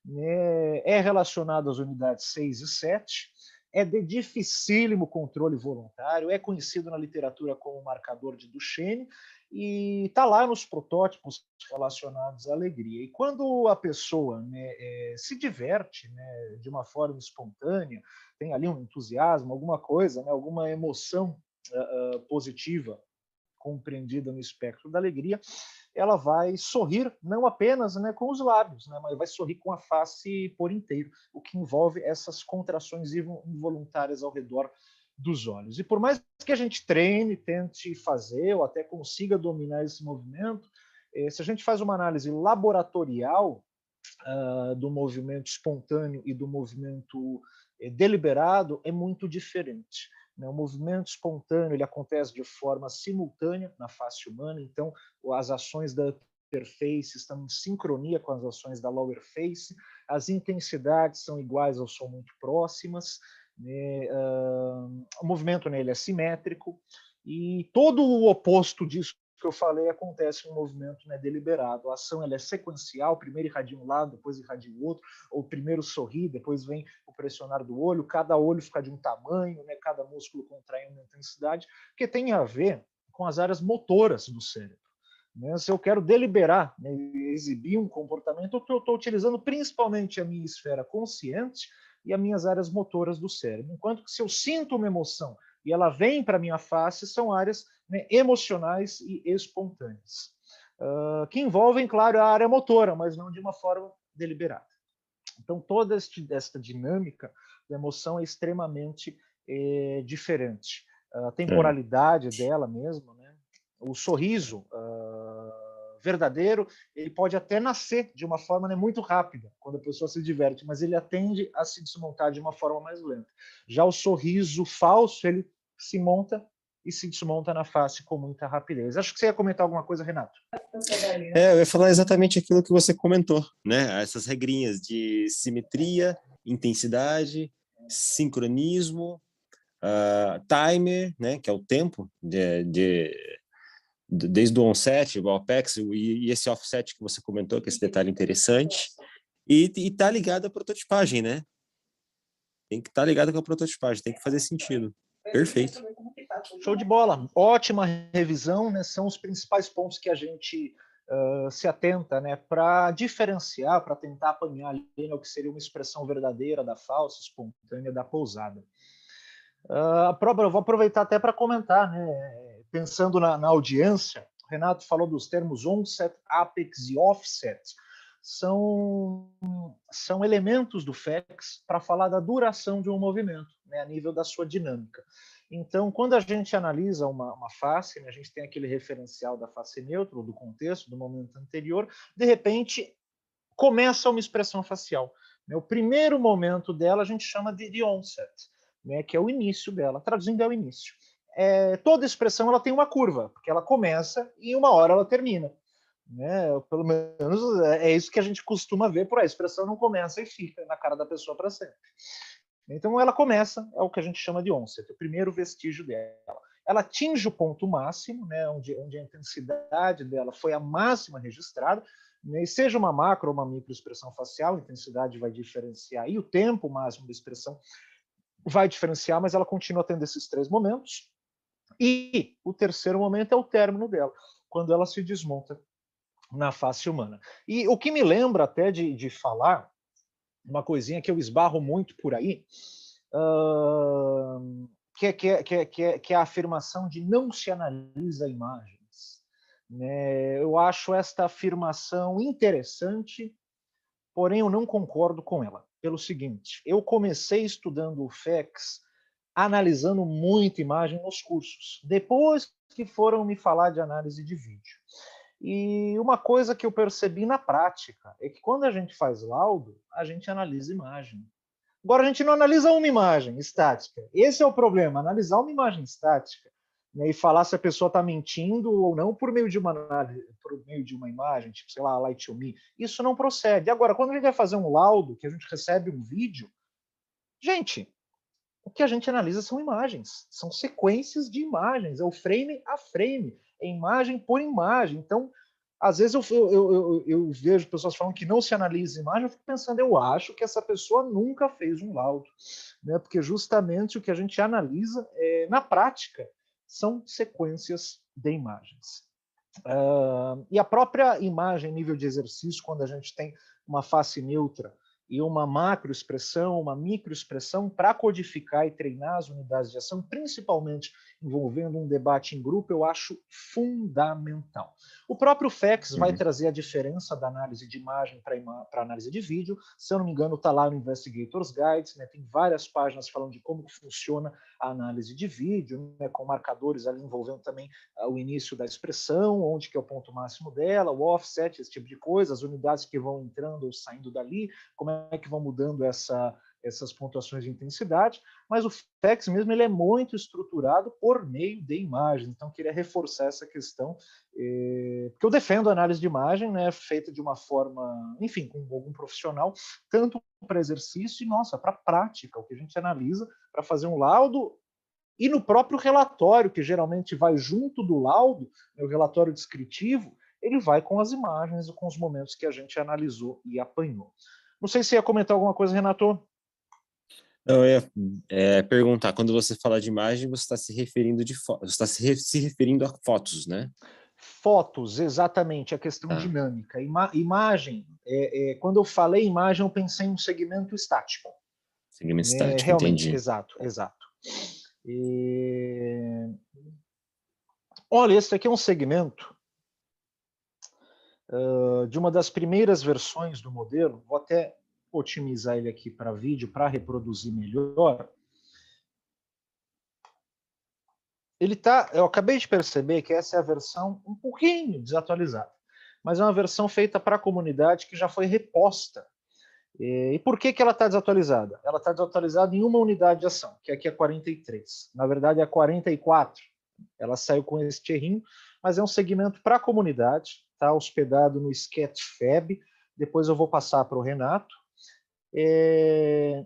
né, é relacionado às unidades 6 e 7, é de dificílimo controle voluntário, é conhecido na literatura como marcador de Duchenne e está lá nos protótipos relacionados à alegria. E quando a pessoa, né, se diverte, né, de uma forma espontânea, tem ali um entusiasmo, alguma coisa, né, alguma emoção positiva compreendida no espectro da alegria, ela vai sorrir não apenas, né, com os lábios, né, mas vai sorrir com a face por inteiro, o que envolve essas contrações involuntárias ao redor dos olhos. E por mais que a gente treine, tente fazer ou até consiga dominar esse movimento, se a gente faz uma análise laboratorial do movimento espontâneo e do movimento deliberado, é muito diferente. O movimento espontâneo ele acontece de forma simultânea na face humana, então as ações da upper face estão em sincronia com as ações da lower face, as intensidades são iguais ou são muito próximas, né? O movimento nele é simétrico, e todo o oposto disso que eu falei acontece no movimento, né, deliberado. A ação ela é sequencial, primeiro irradia um lado, depois irradia o outro, ou primeiro sorri, depois vem o pressionar do olho, cada olho fica de um tamanho, né, cada músculo contrai uma intensidade, que tem a ver com as áreas motoras do cérebro. Né? Se eu quero deliberar, né, exibir um comportamento, eu estou utilizando principalmente a minha esfera consciente e as minhas áreas motoras do cérebro. Enquanto que se eu sinto uma emoção e ela vem para a minha face, são áreas, né, emocionais e espontâneas, que envolvem, claro, a área motora, mas não de uma forma deliberada. Então, toda esta dinâmica da emoção é extremamente diferente. A temporalidade dela mesmo, né? O sorriso verdadeiro, ele pode até nascer de uma forma, né, muito rápida, quando a pessoa se diverte, mas ele tende a se desmontar de uma forma mais lenta. Já o sorriso falso, ele se monta e se desmonta na face com muita rapidez. Acho que você ia comentar alguma coisa, Renato. Eu ia falar exatamente aquilo que você comentou, né? Essas regrinhas de simetria, intensidade, sincronismo, timer, né? Que é o tempo desde o onset, o apex e esse offset que você comentou, que é esse detalhe interessante, e tá ligado à prototipagem, né? Tem que estar ligado com a prototipagem, tem que fazer sentido. Perfeito. Show de bola. Ótima revisão, né? São os principais pontos que a gente se atenta, né? Para diferenciar, para tentar apanhar ali, né, o que seria uma expressão verdadeira da falsa, espontânea, da pousada. Eu vou aproveitar até para comentar, né? Pensando na audiência, o Renato falou dos termos onset, apex e offset. São elementos do FEX para falar da duração de um movimento, né, a nível da sua dinâmica. Então, quando a gente analisa uma face, né, a gente tem aquele referencial da face neutra, do contexto, do momento anterior, de repente começa uma expressão facial. Né, o primeiro momento dela a gente chama de onset, né, que é o início dela, traduzindo é o início. Toda expressão ela tem uma curva, porque ela começa e uma hora ela termina. Né? Pelo menos é isso que a gente costuma ver por aí. A expressão não começa e fica na cara da pessoa para sempre. Então ela começa, é o que a gente chama de onset, o primeiro vestígio dela. Ela atinge o ponto máximo, né, onde a intensidade dela foi a máxima registrada, né, e seja uma macro ou uma microexpressão facial, a intensidade vai diferenciar, e o tempo máximo da expressão vai diferenciar, mas ela continua tendo esses três momentos. E o terceiro momento é o término dela, quando ela se desmonta na face humana. E o que me lembra até de falar, uma coisinha que eu esbarro muito por aí, que é a afirmação de não se analisa imagens. Né? Eu acho esta afirmação interessante, porém eu não concordo com ela. Pelo seguinte, eu comecei estudando o FEX analisando muita imagem nos cursos, depois que foram me falar de análise de vídeo. E uma coisa que eu percebi na prática é que quando a gente faz laudo, a gente analisa imagem. Agora, a gente não analisa uma imagem estática. Esse é o problema, analisar uma imagem estática, né, e falar se a pessoa está mentindo ou não por meio de uma análise, por meio de uma imagem, tipo, sei lá, Light to Me. Isso não procede. Agora, quando a gente vai fazer um laudo, que a gente recebe um vídeo, gente, o que a gente analisa são imagens, são sequências de imagens, é o frame a frame, é imagem por imagem. Então, às vezes eu vejo pessoas falando que não se analisa imagem, eu fico pensando, eu acho que essa pessoa nunca fez um laudo, né? Porque justamente o que a gente analisa, na prática, são sequências de imagens. E a própria imagem, nível de exercício, quando a gente tem uma face neutra, e uma macroexpressão, uma microexpressão para codificar e treinar as unidades de ação, principalmente envolvendo um debate em grupo, eu acho fundamental. O próprio FEX vai trazer a diferença da análise de imagem para análise de vídeo. Se eu não me engano, está lá no Investigators Guides, né? Tem várias páginas falando de como funciona a análise de vídeo, né? Com marcadores ali envolvendo também o início da expressão, onde que é o ponto máximo dela, o offset, esse tipo de coisa, as unidades que vão entrando ou saindo dali, como é que vão mudando essas pontuações de intensidade, mas o FEX mesmo ele é muito estruturado por meio de imagens, então queria reforçar essa questão, porque eu defendo a análise de imagem, né, feita de uma forma, enfim, com algum profissional, tanto para exercício e, nossa, para prática, o que a gente analisa para fazer um laudo, e no próprio relatório, que geralmente vai junto do laudo, né, o relatório descritivo, ele vai com as imagens e com os momentos que a gente analisou e apanhou. Não sei se ia comentar alguma coisa, Renato. Eu ia perguntar, quando você fala de imagem, você está se referindo você está se referindo a fotos, né? Fotos, exatamente, a questão dinâmica. Imagem, quando eu falei imagem, eu pensei em um segmento estático. Segmento estático, realmente, entendi. exato. Olha, esse aqui é um segmento de uma das primeiras versões do modelo. Vou até otimizar ele aqui para vídeo, para reproduzir melhor. Eu acabei de perceber que essa é a versão um pouquinho desatualizada, mas é uma versão feita para a comunidade que já foi reposta. E por que ela está desatualizada? Ela está desatualizada em uma unidade de ação, que aqui é 43. Na verdade, é 44. Ela saiu com este errinho, mas é um segmento para a comunidade, está hospedado no Sketchfab. Depois eu vou passar para o Renato. E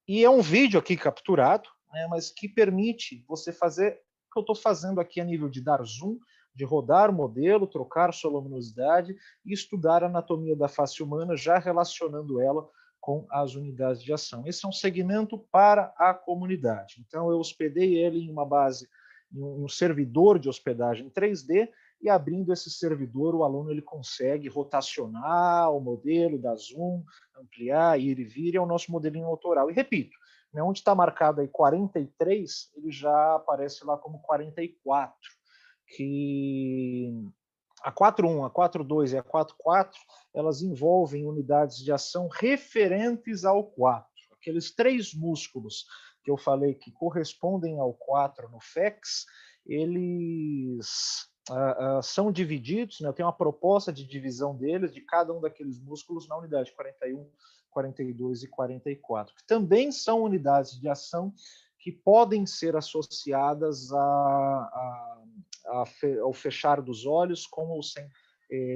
é um vídeo aqui capturado, né, mas que permite você fazer o que eu estou fazendo aqui a nível de dar zoom, de rodar o modelo, trocar sua luminosidade e estudar a anatomia da face humana, já relacionando ela com as unidades de ação. Esse é um segmento para a comunidade. Então, eu hospedei ele em uma base, em um servidor de hospedagem 3D, e abrindo esse servidor, o aluno ele consegue rotacionar o modelo, dar zoom, ampliar, ir e vir, é o nosso modelinho autoral. E repito, né, onde está marcado aí 43, ele já aparece lá como 44, que a 4.1, a 4.2 e a 4.4, elas envolvem unidades de ação referentes ao 4. Aqueles 3 músculos que eu falei que correspondem ao 4 no FEX, eles são divididos, né? Eu tenho uma proposta de divisão deles, de cada um daqueles músculos, na unidade 41, 42 e 44, que também são unidades de ação que podem ser associadas ao fechar dos olhos com ou sem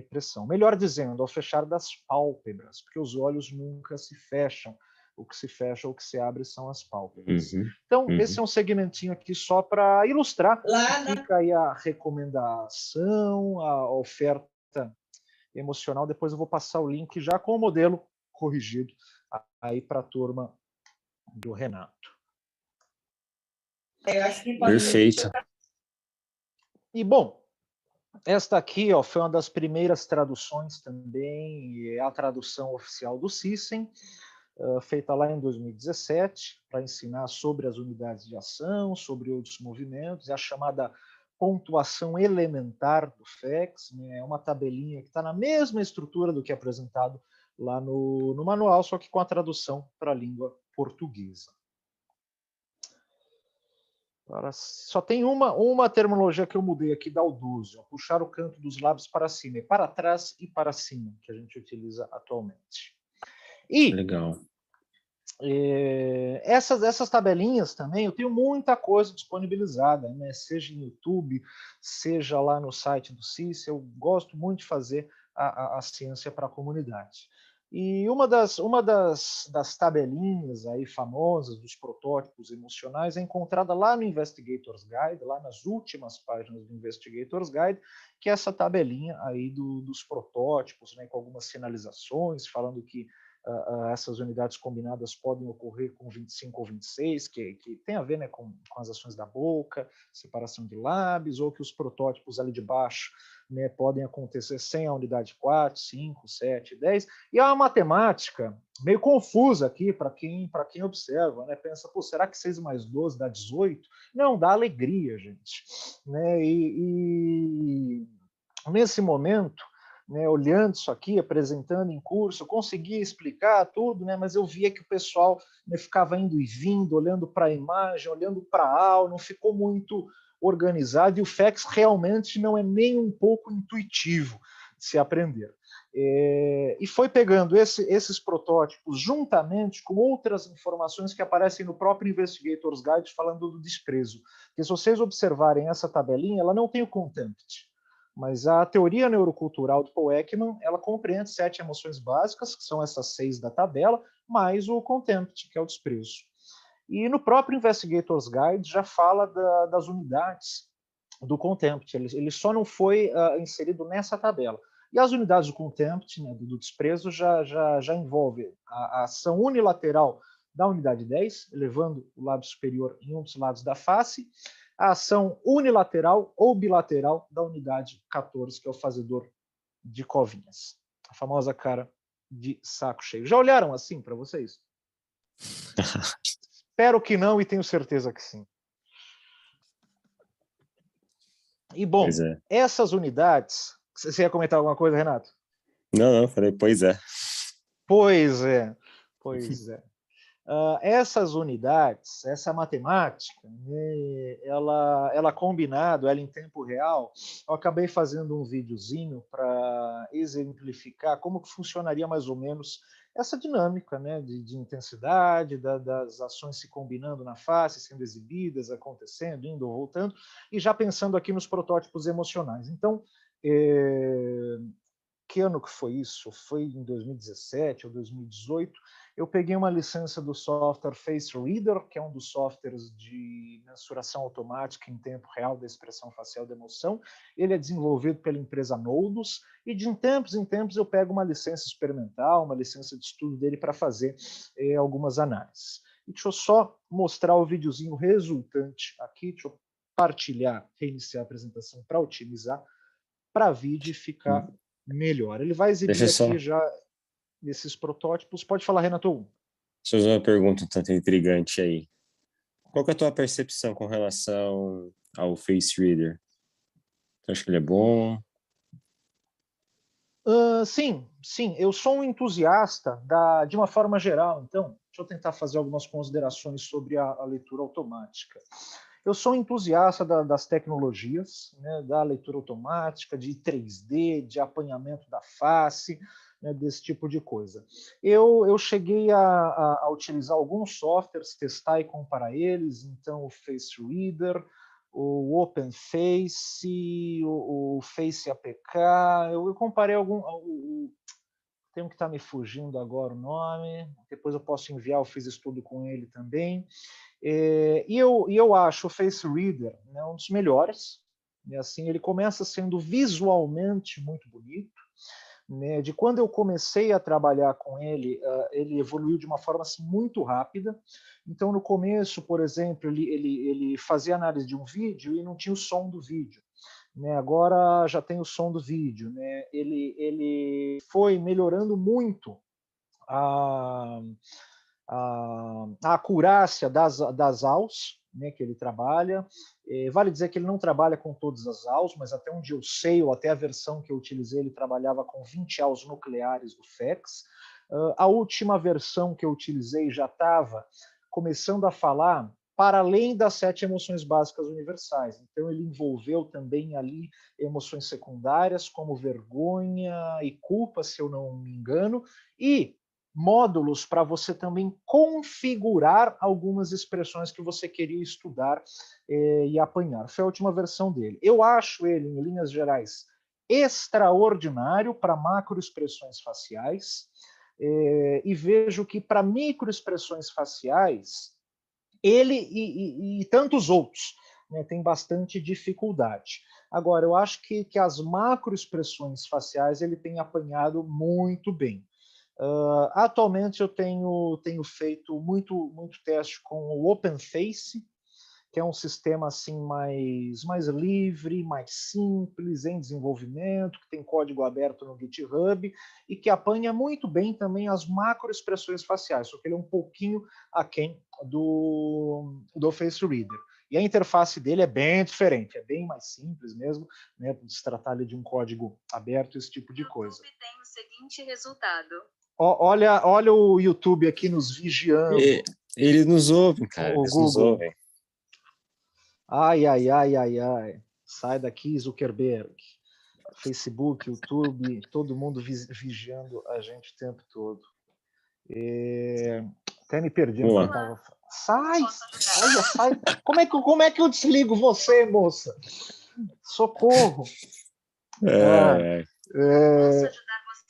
pressão. Melhor dizendo, ao fechar das pálpebras, porque os olhos nunca se fecham. O que se fecha ou o que se abre são as pálpebras. Então, esse é um segmentinho aqui só para ilustrar. Fica aí a recomendação, a oferta emocional. Depois eu vou passar o link já com o modelo corrigido aí para a turma do Renato. Perfeito. E, bom, esta aqui foi uma das primeiras traduções também, é a tradução oficial do CISEM, feita lá em 2017, para ensinar sobre as unidades de ação, sobre outros movimentos, é a chamada pontuação elementar do FEX, né? É uma tabelinha que está na mesma estrutura do que é apresentado lá no manual, só que com a tradução para a língua portuguesa. Só tem uma terminologia que eu mudei aqui da Aldúzio, puxar o canto dos lábios para cima, para trás e para cima, que a gente utiliza atualmente. E legal. Essas tabelinhas também, eu tenho muita coisa disponibilizada, né? Seja no YouTube, seja lá no site do CIS, eu gosto muito de fazer a ciência para a comunidade. E uma das tabelinhas aí famosas dos protótipos emocionais é encontrada lá no Investigators Guide, lá nas últimas páginas do Investigators Guide, que é essa tabelinha aí dos protótipos, né, com algumas sinalizações, falando que essas unidades combinadas podem ocorrer com 25 ou 26, que tem a ver, né, com as ações da boca, separação de lábios, ou que os protótipos ali de baixo, né, podem acontecer sem a unidade 4, 5, 7, 10. E é uma matemática meio confusa aqui para quem observa, né? Pensa, pô, será que 6 mais 12 dá 18? Não, dá alegria, gente. Né? E nesse momento, né, olhando isso aqui, apresentando em curso, eu conseguia explicar tudo, né, mas eu via que o pessoal, né, ficava indo e vindo, olhando para a imagem, olhando para a aula, não ficou muito organizado, e o FEX realmente não é nem um pouco intuitivo de se aprender. E foi pegando esses protótipos juntamente com outras informações que aparecem no próprio Investigators Guide falando do desprezo. Porque se vocês observarem essa tabelinha, ela não tem o contempt. Mas a teoria neurocultural do Paul Ekman, ela compreende 7 emoções básicas, que são essas 6 da tabela, mais o contempt, que é o desprezo. E no próprio Investigators Guide já fala das unidades do contempt, ele só não foi inserido nessa tabela. E as unidades do contempt, né, do desprezo, já envolve a ação unilateral da unidade 10, elevando o lábio superior em um dos lados da face, a ação unilateral ou bilateral da unidade 14, que é o fazedor de covinhas. A famosa cara de saco cheio. Já olharam assim para vocês? Espero que não e tenho certeza que sim. E, bom, essas unidades... Você ia comentar alguma coisa, Renato? Não, falei, pois é. Pois é, pois é. Essas unidades, essa matemática, né, ela combinado, ela em tempo real, eu acabei fazendo um videozinho para exemplificar como que funcionaria mais ou menos essa dinâmica, né, de intensidade, das ações se combinando na face, sendo exibidas, acontecendo, indo ou voltando, e já pensando aqui nos protótipos emocionais. Então, que ano que foi isso? Foi em 2017 ou 2018. Eu peguei uma licença do software Face Reader, que é um dos softwares de mensuração automática em tempo real da expressão facial da emoção. Ele é desenvolvido pela empresa Nodus, e de tempos em tempos eu pego uma licença experimental, uma licença de estudo dele para fazer algumas análises. E deixa eu só mostrar o videozinho resultante aqui, deixa eu partilhar, reiniciar a apresentação para otimizar, para vídeo ficar melhor. Ele vai exibir aqui já esses protótipos. Pode falar, Renato. Deixa eu fazer uma pergunta um tanto intrigante aí. Qual que é a tua percepção com relação ao Face Reader? Você acha que ele é bom? Sim. Eu sou um entusiasta de uma forma geral. Então, deixa eu tentar fazer algumas considerações sobre a leitura automática. Eu sou um entusiasta das tecnologias, né, da leitura automática, de 3D, de apanhamento da face, né, desse tipo de coisa. Eu cheguei a utilizar alguns softwares, testar e comparar eles, então o Face Reader, o OpenFace, o Face APK, eu comparei tem um que está me fugindo agora o nome, depois eu posso enviar, eu fiz estudo com ele também. E eu acho o Face Reader, né, um dos melhores. Né, assim, ele começa sendo visualmente muito bonito. Né, de quando eu comecei a trabalhar com ele, ele evoluiu de uma forma assim, muito rápida. Então, no começo, por exemplo, ele fazia análise de um vídeo e não tinha o som do vídeo. Né, agora já tem o som do vídeo. Né, ele foi melhorando muito a acurácia das AUS, né, que ele trabalha. Vale dizer que ele não trabalha com todas as AUS, mas até onde eu sei, ou até a versão que eu utilizei, ele trabalhava com 20 AUS nucleares do FEX. A última versão que eu utilizei já estava começando a falar para além das 7 emoções básicas universais. Então, ele envolveu também ali emoções secundárias, como vergonha e culpa, se eu não me engano, e módulos para você também configurar algumas expressões que você queria estudar e apanhar. Foi a última versão dele. Eu acho ele, em linhas gerais, extraordinário para macroexpressões faciais e vejo que para microexpressões faciais ele e tantos outros, né, tem bastante dificuldade. Agora, eu acho que as macroexpressões faciais ele tem apanhado muito bem. Atualmente eu tenho feito muito teste com o OpenFace, que é um sistema assim mais livre, mais simples, em desenvolvimento, que tem código aberto no GitHub e que apanha muito bem também as macroexpressões faciais, só que ele é um pouquinho aquém do Face Reader. E a interface dele é bem diferente, é bem mais simples mesmo, né, por se tratar ali de um código aberto, esse tipo de coisa. O YouTube tem o seguinte resultado. Olha o YouTube aqui nos vigiando. Eles nos ouvem, cara. O Google. Nos ouvem. Ai. Sai daqui, Zuckerberg. Facebook, YouTube, todo mundo vigiando a gente o tempo todo. Até me perdi. Sai! Olha, sai! Como é que eu desligo você, moça? Socorro!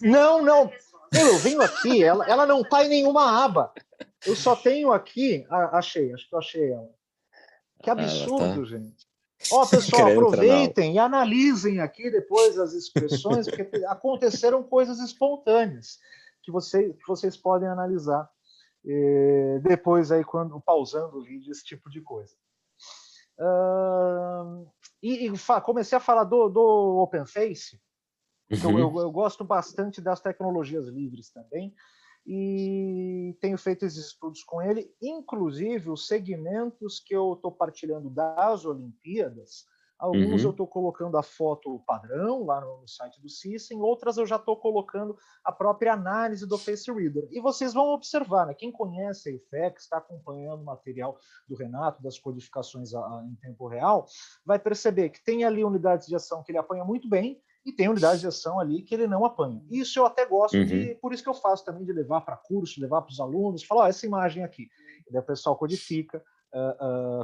Não. Eu venho aqui, ela não está em nenhuma aba. Eu só tenho aqui... acho que eu achei ela. Que absurdo, gente. Pessoal, aproveitem e analisem aqui depois as expressões, porque aconteceram coisas espontâneas que vocês podem analisar depois aí, quando pausando o vídeo, esse tipo de coisa. Comecei a falar do OpenFace, então eu gosto bastante das tecnologias livres também, e tenho feito esses estudos com ele, inclusive os segmentos que eu estou partilhando das Olimpíadas, alguns eu estou colocando a foto padrão lá no site do System, outras eu já estou colocando a própria análise do Face Reader. E vocês vão observar, né? Quem conhece a IFEX, está acompanhando o material do Renato, das codificações em tempo real, vai perceber que tem ali unidades de ação que ele apanha muito bem, e tem unidades de ação ali que ele não apanha. Isso eu até gosto por isso que eu faço também, de levar para curso, levar para os alunos, falar, essa imagem aqui. E daí o pessoal codifica,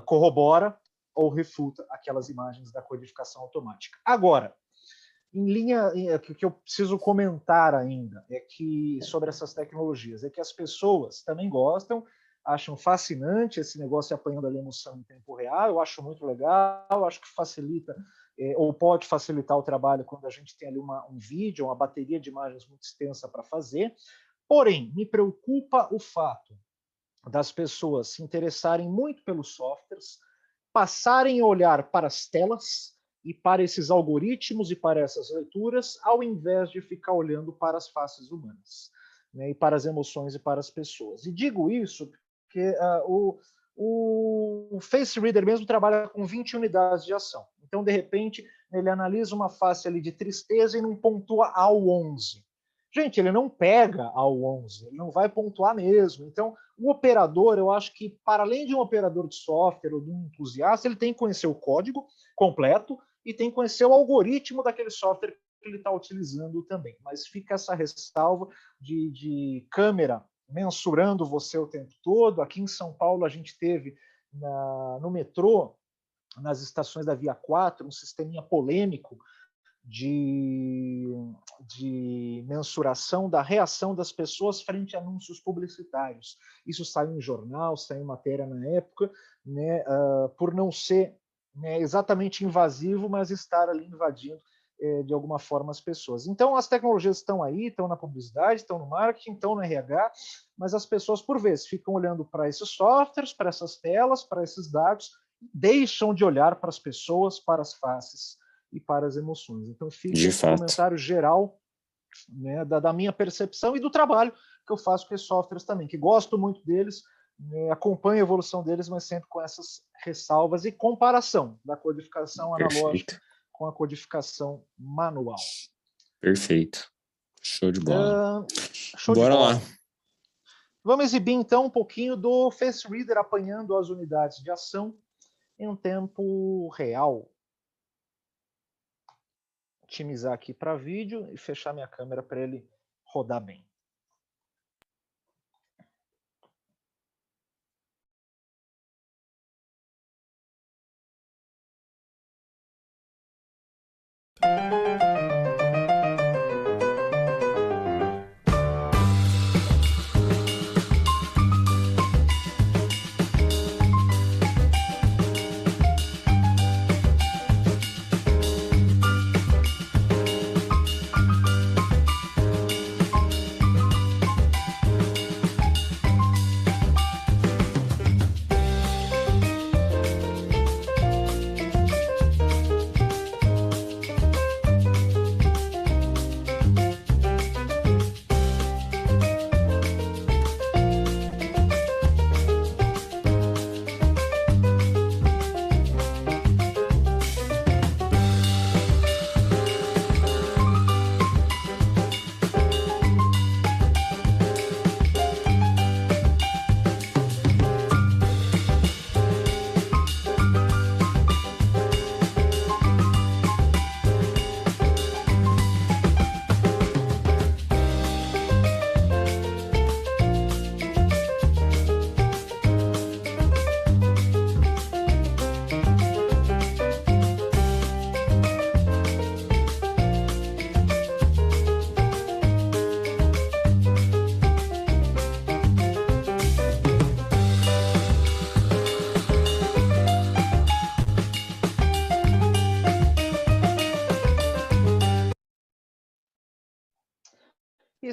corrobora ou refuta aquelas imagens da codificação automática. Agora, que eu preciso comentar ainda sobre essas tecnologias, é que as pessoas também gostam, acham fascinante esse negócio de apanhando ali emoção em tempo real, eu acho muito legal, acho que facilita ou pode facilitar o trabalho quando a gente tem ali um vídeo, uma bateria de imagens muito extensa para fazer. Porém, me preocupa o fato das pessoas se interessarem muito pelos softwares, passarem a olhar para as telas e para esses algoritmos e para essas leituras, ao invés de ficar olhando para as faces humanas, né, e para as emoções e para as pessoas. E digo isso porque o Face Reader mesmo trabalha com 20 unidades de ação. Então, de repente, ele analisa uma face ali de tristeza e não pontua ao 11. Gente, ele não pega ao 11, ele não vai pontuar mesmo. Então, o operador, eu acho que, para além de um operador de software ou de um entusiasta, ele tem que conhecer o código completo e tem que conhecer o algoritmo daquele software que ele está utilizando também. Mas fica essa ressalva de câmera mensurando você o tempo todo. Aqui em São Paulo, a gente teve no metrô, nas estações da Via 4, um sisteminha polêmico de mensuração da reação das pessoas frente a anúncios publicitários. Isso saiu em jornal, saiu em matéria na época, né, por não ser, né, exatamente invasivo, mas estar ali invadindo de alguma forma as pessoas. Então, as tecnologias estão aí, estão na publicidade, estão no marketing, estão no RH, mas as pessoas, por vezes, ficam olhando para esses softwares, para essas telas, para esses dados, deixam de olhar para as pessoas, para as faces e para as emoções. Então, fica esse comentário geral, né, da minha percepção e do trabalho que eu faço com esses softwares também, que gosto muito deles, né, acompanho a evolução deles, mas sempre com essas ressalvas e comparação da codificação analógica com a codificação manual. Perfeito. Show de bola. Bora lá. Vamos exibir, então, um pouquinho do Face Reader apanhando as unidades de ação em um tempo real. Otimizar aqui para vídeo e fechar minha câmera para ele rodar bem.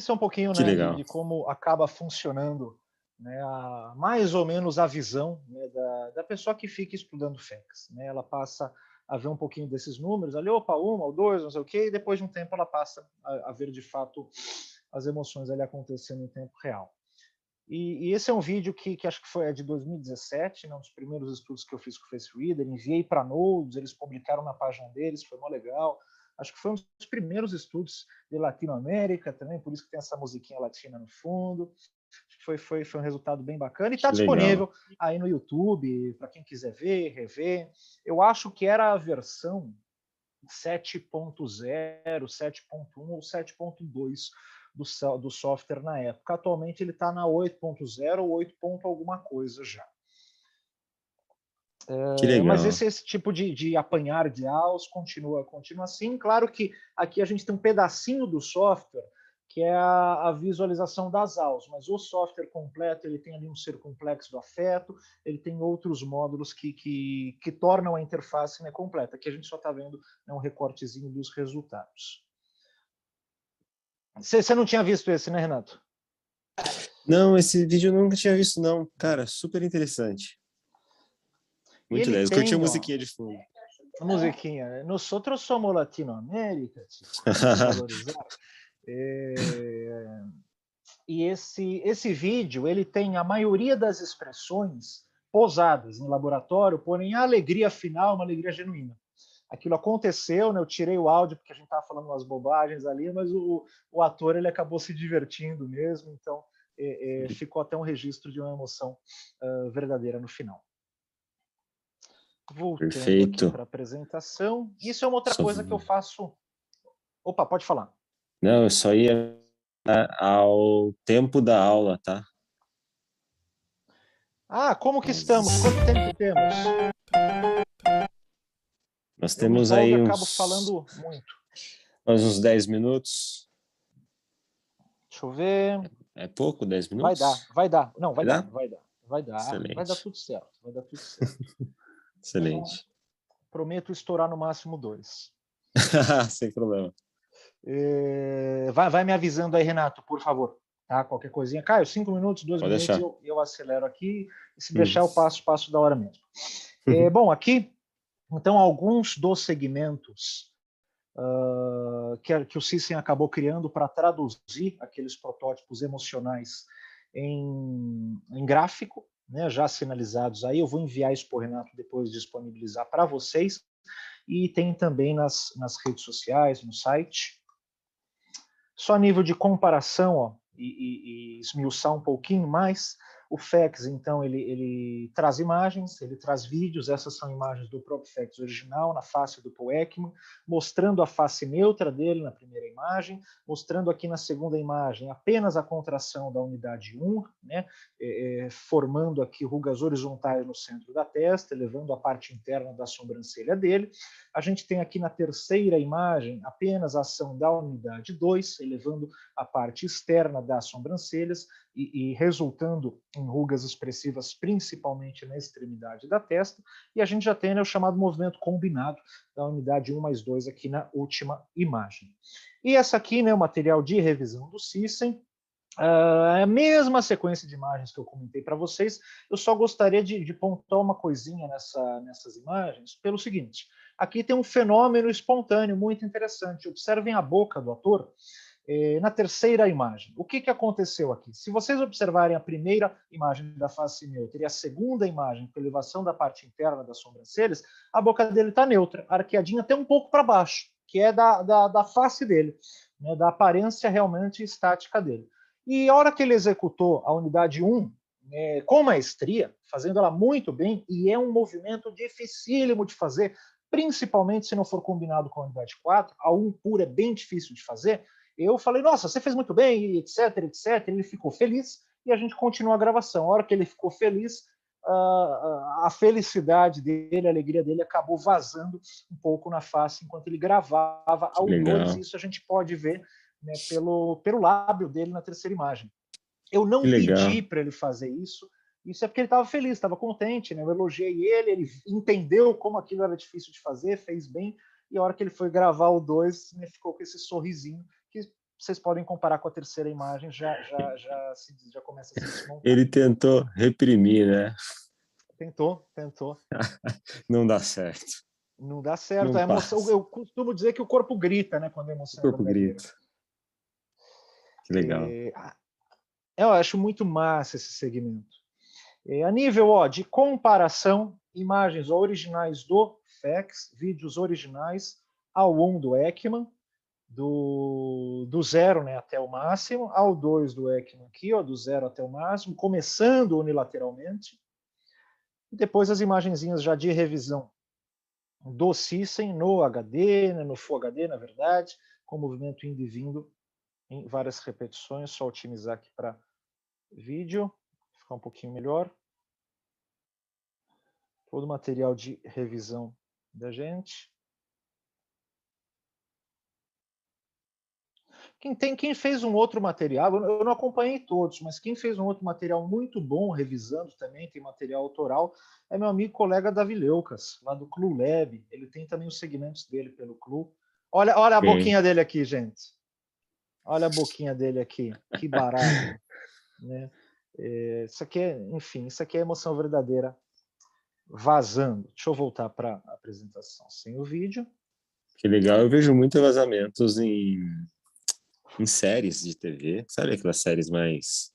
Isso é um pouquinho, Que né, legal. de como acaba funcionando, né, mais ou menos a visão, né, da pessoa que fica estudando FECS. Né? Ela passa a ver um pouquinho desses números, ali, opa, uma ou dois, não sei o quê, e depois de um tempo ela passa a ver de fato as emoções ali acontecendo em tempo real. E esse é um vídeo que acho que foi de 2017, né, um dos primeiros estudos que eu fiz com o Face Reader, enviei para Nodes, eles publicaram na página deles, foi mó legal. Acho que foi um dos primeiros estudos de Latinoamérica também, por isso que tem essa musiquinha latina no fundo. Foi um resultado bem bacana e está Que legal. disponível aí no YouTube, para quem quiser ver, rever. Eu acho que era a versão 7.0, 7.1 ou 7.2 do software na época. Atualmente ele está na 8.0 ou 8. Alguma coisa já. Que Mas legal. esse tipo de apanhar de AUS continua assim. Claro que aqui a gente tem um pedacinho do software que é a visualização das AUS, mas o software completo ele tem ali um ser complexo do afeto, ele tem outros módulos que tornam a interface, né, completa. Aqui a gente só está vendo, né, um recortezinho dos resultados. Você não tinha visto esse, né, Renato? Não, esse vídeo eu nunca tinha visto, não. Cara, super interessante. E Muito ele legal. Eu curti a tem, ó, musiquinha de fundo. a musiquinha, né? Nosotros somos Latinoamérica, temos que valorizar. E esse vídeo ele tem a maioria das expressões posadas em laboratório, porém a alegria final é uma alegria genuína. Aquilo aconteceu, né? Eu tirei o áudio porque a gente estava falando umas bobagens ali, mas o ator ele acabou se divertindo mesmo, então ficou até um registro de uma emoção verdadeira no final. Voltando aqui Perfeito. para a apresentação, isso é uma outra Só... coisa que eu faço. Opa, pode falar. Não, eu só ia ao tempo da aula, tá? Ah, como que estamos? Nós, Quanto tempo temos? nós Eu me temos empolgo e aí acabo falando muito. mais uns 10 minutos. Deixa eu ver. É pouco, 10 Vai dar, minutos? vai dar. Não, vai Vai dar, dar? vai dar, vai dar Excelente. tudo certo, vai dar tudo certo. Excelente. Prometo estourar no máximo 2. Sem problema. Vai me avisando aí, Renato, por favor. Tá? Qualquer coisinha. Caio, 5 minutos, 2 Pode minutos, deixar. eu acelero aqui. E se Hum. deixar, eu passo da hora mesmo. Bom, aqui, então, alguns dos segmentos que o Cícero acabou criando para traduzir aqueles protótipos emocionais em gráfico, né, já sinalizados aí. Eu vou enviar isso para o Renato depois disponibilizar para vocês. E tem também nas redes sociais, no site. Só a nível de comparação, ó, e esmiuçar um pouquinho mais, o FEX, então, ele traz imagens, ele traz vídeos, essas são imagens do próprio FEX original, na face do Paul Ekman, mostrando a face neutra dele na primeira imagem, mostrando aqui na segunda imagem apenas a contração da unidade 1, né, formando aqui rugas horizontais no centro da testa, elevando a parte interna da sobrancelha dele. A gente tem aqui na terceira imagem apenas a ação da unidade 2, elevando a parte externa das sobrancelhas e resultando em rugas expressivas, principalmente na extremidade da testa. E a gente já tem, né, o chamado movimento combinado da unidade 1 mais 2 aqui na última imagem. E essa aqui, né, o material de revisão do Cícero, a mesma sequência de imagens que eu comentei para vocês, eu só gostaria de pontuar uma coisinha nessas imagens, pelo seguinte: aqui tem um fenômeno espontâneo muito interessante. Observem a boca do ator na terceira imagem. O que aconteceu aqui? Se vocês observarem a primeira imagem da face neutra e a segunda imagem com elevação da parte interna das sobrancelhas, a boca dele está neutra, arqueadinha até um pouco para baixo, que é da face dele, né, da aparência realmente estática dele. E a hora que ele executou a unidade 1, com maestria, fazendo ela muito bem, e é um movimento dificílimo de fazer, principalmente se não for combinado com a unidade 4, a 1 pura é bem difícil de fazer. Eu falei, nossa, você fez muito bem, etc, etc. Ele ficou feliz e a gente continuou a gravação. A hora que ele ficou feliz, a felicidade dele, a alegria dele acabou vazando um pouco na face enquanto ele gravava Que autores. legal. Isso a gente pode ver, né, pelo lábio dele na terceira imagem. Eu não Que legal. pedi para ele fazer isso. Isso é porque ele estava feliz, estava contente, né? Eu elogiei ele entendeu como aquilo era difícil de fazer, fez bem, e a hora que ele foi gravar o 2, né, ficou com esse sorrisinho, que vocês podem comparar com a terceira imagem, já começa a se desmontar. Ele tentou reprimir, né? Tentou. Não dá certo. Não dá certo. Não A emoção, passa. eu costumo dizer que o corpo grita, né, quando a O emoção é corpo verdadeira. grita. Que legal. Eu acho muito massa esse segmento. A nível de comparação, imagens originais do FACS, vídeos originais ao 1 do Ekman, do 0, né, até o máximo, ao 2 do Ekman aqui, do 0 até o máximo, começando unilateralmente. E depois as imagenzinhas já de revisão do Cisen no HD, né, no Full HD, na verdade, com movimento indo e vindo em várias repetições. Só otimizar aqui para vídeo, ficar um pouquinho melhor. Todo o material de revisão da gente. Quem fez um outro material, eu não acompanhei todos, mas quem fez um outro material muito bom, revisando também, tem material autoral, é meu amigo colega Davi Leucas, lá do Clu Lab. Ele tem também os segmentos dele pelo Clu. Olha a boquinha dele aqui, gente. Olha a boquinha dele aqui. Que barato. Né? Isso aqui enfim, isso aqui é emoção verdadeira vazando. Deixa eu voltar para a apresentação sem o vídeo. Que legal. Eu vejo muitos vazamentos em séries de TV. Sabe aquelas séries mais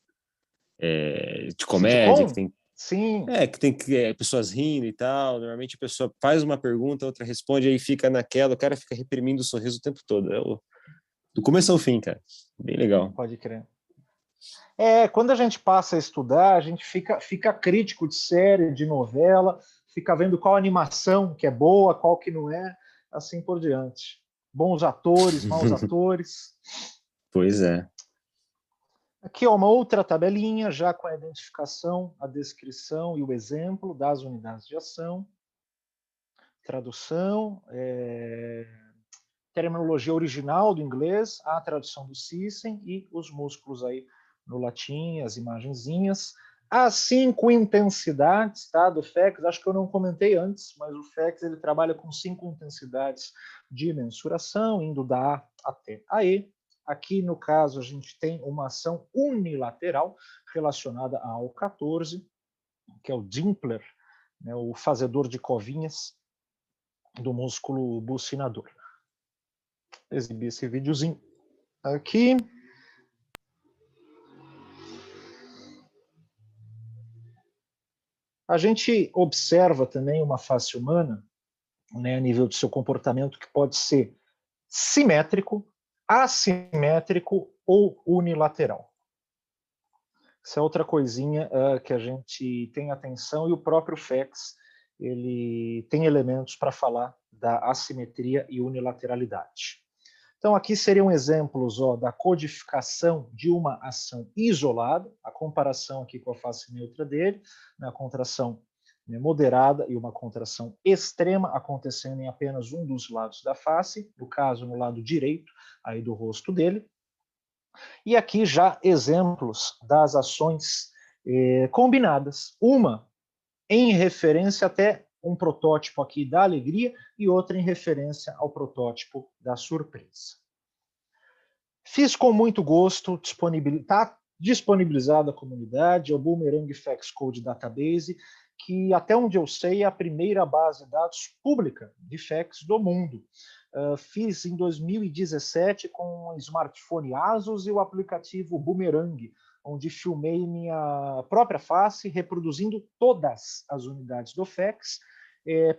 de comédia que Sitcom? tem Sim. que tem pessoas rindo e tal. Normalmente a pessoa faz uma pergunta, a outra responde, aí fica naquela, o cara fica reprimindo o sorriso o tempo todo. Do começo ao fim, cara. Bem legal. Pode crer. Quando a gente passa a estudar, a gente fica crítico de série, de novela, fica vendo qual animação que é boa, qual que não é, assim por diante. Bons atores, maus atores. Pois é. Aqui uma outra tabelinha, já com a identificação, a descrição e o exemplo das unidades de ação. Tradução, terminologia original do inglês, a tradução do Cisen e os músculos aí no latim, as imagenzinhas. As 5 intensidades, tá, do FACS, acho que eu não comentei antes, mas o FACS ele trabalha com 5 intensidades de mensuração, indo da A até a E. Aqui, no caso, a gente tem uma ação unilateral relacionada ao 14, que é o Dimpler, né, o fazedor de covinhas do músculo bucinador. Exibir esse videozinho aqui. A gente observa também uma face humana, né, a nível do seu comportamento, que pode ser simétrico, assimétrico ou unilateral. Essa é outra coisinha que a gente tem atenção, e o próprio FACS ele tem elementos para falar da assimetria e unilateralidade. Então, aqui seriam exemplos da codificação de uma ação isolada, a comparação aqui com a face neutra dele, né, a contração moderada e uma contração extrema acontecendo em apenas um dos lados da face, no caso, no lado direito aí do rosto dele. E aqui já exemplos das ações combinadas, uma em referência até um protótipo aqui da alegria e outra em referência ao protótipo da surpresa. Fiz com muito gosto, está disponibilizado à comunidade, é o Boomerang Facts Code Database, que até onde eu sei é a primeira base de dados pública de facts do mundo. Fiz em 2017 com o smartphone Asus e o aplicativo Boomerang, onde filmei minha própria face, reproduzindo todas as unidades do FACS.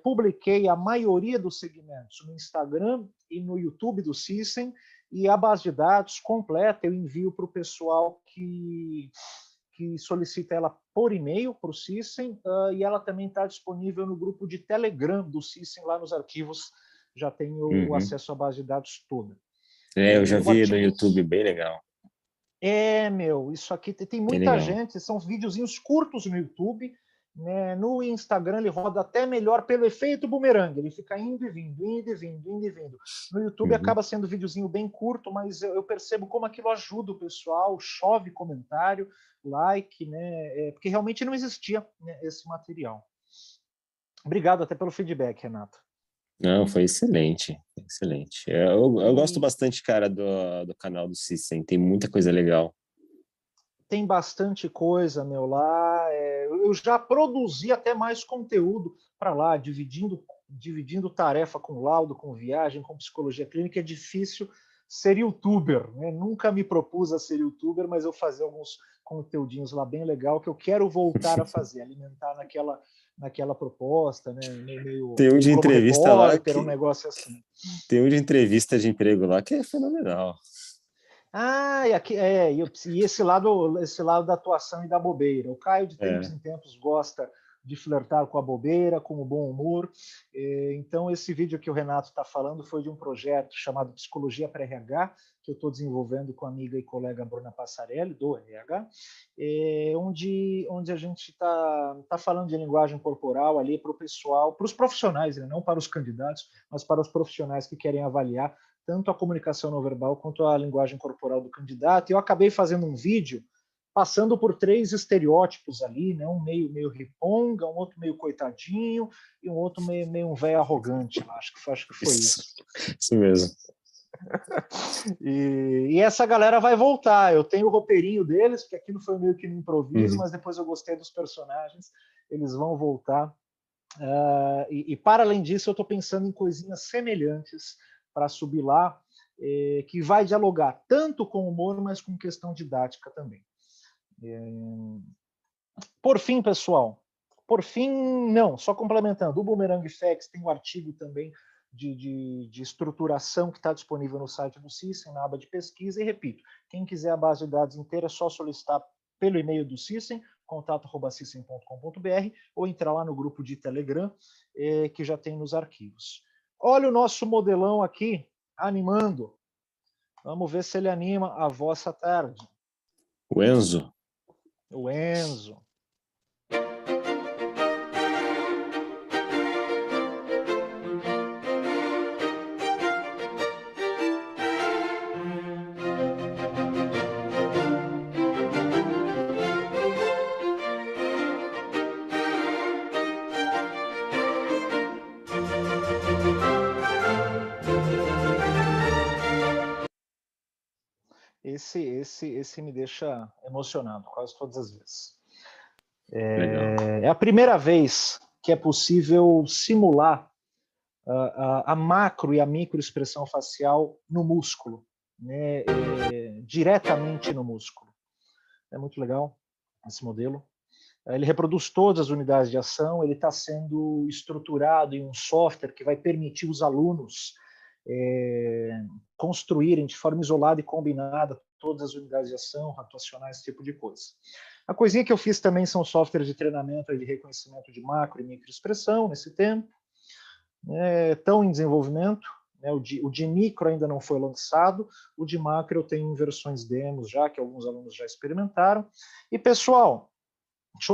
Publiquei a maioria dos segmentos no Instagram e no YouTube do Cisen, e a base de dados completa eu envio para o pessoal que solicita ela por e-mail para o Cisen, e ela também está disponível no grupo de Telegram do Cisen, lá nos arquivos já tem o acesso à base de dados toda. Eu já vi no YouTube, bem legal. Isso aqui tem muita gente, são videozinhos curtos no YouTube, né? No Instagram ele roda até melhor pelo efeito bumerangue, ele fica indo e vindo, indo e vindo, indo e vindo. No YouTube acaba sendo um videozinho bem curto, mas eu percebo como aquilo ajuda o pessoal, chove comentário, like, né? Porque realmente não existia, né, esse material. Obrigado até pelo feedback, Renato. Não, foi excelente, excelente. Eu gosto E bastante, cara, do canal do System, tem muita coisa legal. tem bastante coisa, meu, lá. Eu já produzi até mais conteúdo para lá, dividindo tarefa com laudo, com viagem, com psicologia clínica. É difícil ser youtuber, né? Nunca me propus a ser youtuber, mas eu fazia alguns conteúdinhos lá bem legal que eu quero voltar a fazer, alimentar naquela proposta, né? Meio Tem um de Globo entrevista lá Repórter, um que negócio assim. tem um de entrevista de emprego lá que é fenomenal. Ah, e esse lado da atuação e da bobeira. O Caio, de tempos É, em tempos, gosta de flertar com a bobeira, com o bom humor. Então, esse vídeo que o Renato está falando foi de um projeto chamado Psicologia para RH, que eu estou desenvolvendo com a amiga e colega Bruna Passarelli, do RH, onde a gente está falando de linguagem corporal ali para o pessoal, para os profissionais, né? Não para os candidatos, mas para os profissionais que querem avaliar tanto a comunicação não verbal quanto a linguagem corporal do candidato. E eu acabei fazendo um vídeo passando por 3 estereótipos ali, né? Um meio riponga, um outro meio coitadinho e um outro meio um velho arrogante. Acho que foi isso, isso. isso mesmo. E essa galera vai voltar. Eu tenho o roteirinho deles, porque aquilo foi meio que no improviso, Uhum. mas depois eu gostei dos personagens. Eles vão voltar. Para além disso, eu estou pensando em coisinhas semelhantes para subir lá, que vai dialogar tanto com humor, mas com questão didática também. Por fim, pessoal, não, só complementando, o Boomerang Facts tem um artigo também de estruturação que está disponível no site do System, na aba de pesquisa, e repito, quem quiser a base de dados inteira é só solicitar pelo e-mail do System, contato@system.com.br, ou entrar lá no grupo de Telegram, que já tem nos arquivos. Olha o nosso modelão aqui, animando. Vamos ver se ele anima a vossa tarde. O Enzo. O Enzo. Esse me deixa emocionado quase todas as vezes. Legal. É a primeira vez que é possível simular a macro e a microexpressão facial no músculo, né, diretamente no músculo. É muito legal esse modelo. Ele reproduz todas as unidades de ação, ele está sendo estruturado em um software que vai permitir os alunos construírem de forma isolada e combinada todas as unidades de ação, atuacionais, esse tipo de coisa. A coisinha que eu fiz também são softwares de treinamento e de reconhecimento de macro e microexpressão nesse tempo, estão em desenvolvimento. O de micro ainda não foi lançado, o de macro eu tenho em versões demos já, que alguns alunos já experimentaram. E, pessoal,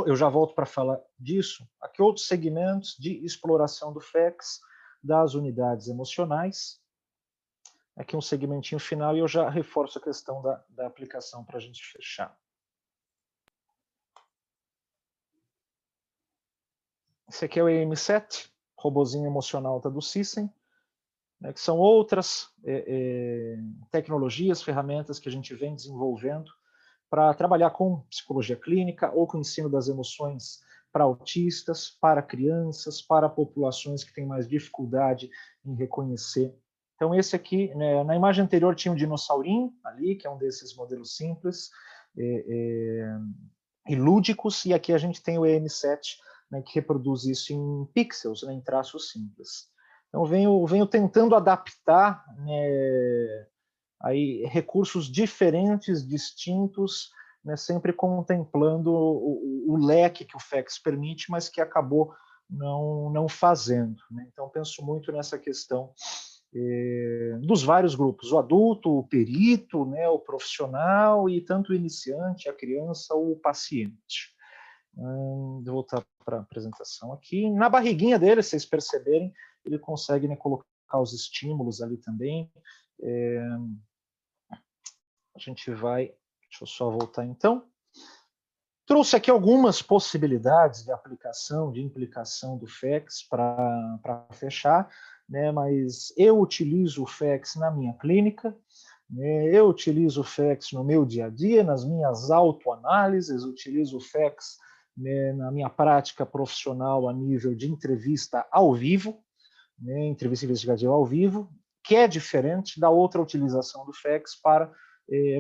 eu já volto para falar disso. Aqui outros segmentos de exploração do FEX, das unidades emocionais. Aqui um segmentinho final e eu já reforço a questão da aplicação para a gente fechar. Esse aqui é o EM7, robozinho emocional do System, né, que são outras tecnologias, ferramentas que a gente vem desenvolvendo para trabalhar com psicologia clínica ou com o ensino das emoções para autistas, para crianças, para populações que têm mais dificuldade em reconhecer. Então, esse aqui, né, na imagem anterior tinha um dinossaurinho ali, que é um desses modelos simples e lúdicos, e aqui a gente tem o EM7, né, que reproduz isso em pixels, né, em traços simples. Então, venho tentando adaptar, né, aí, recursos diferentes, distintos, né, sempre contemplando o leque que o FEX permite, mas que acabou não fazendo. Né? Então, penso muito nessa questão dos vários grupos, o adulto, o perito, né, o profissional e tanto o iniciante, a criança ou o paciente. Vou voltar para a apresentação aqui. Na barriguinha dele, se vocês perceberem, ele consegue, né, colocar os estímulos ali também. A gente vai... Deixa eu só voltar então. Trouxe aqui algumas possibilidades de aplicação, de implicação do FEX para fechar. né, mas eu utilizo o FEX na minha clínica, né, eu utilizo o FEX no meu dia a dia, nas minhas autoanálises, utilizo o FEX, né, na minha prática profissional a nível de entrevista ao vivo, né, entrevista investigativa ao vivo, que é diferente da outra utilização do FEX para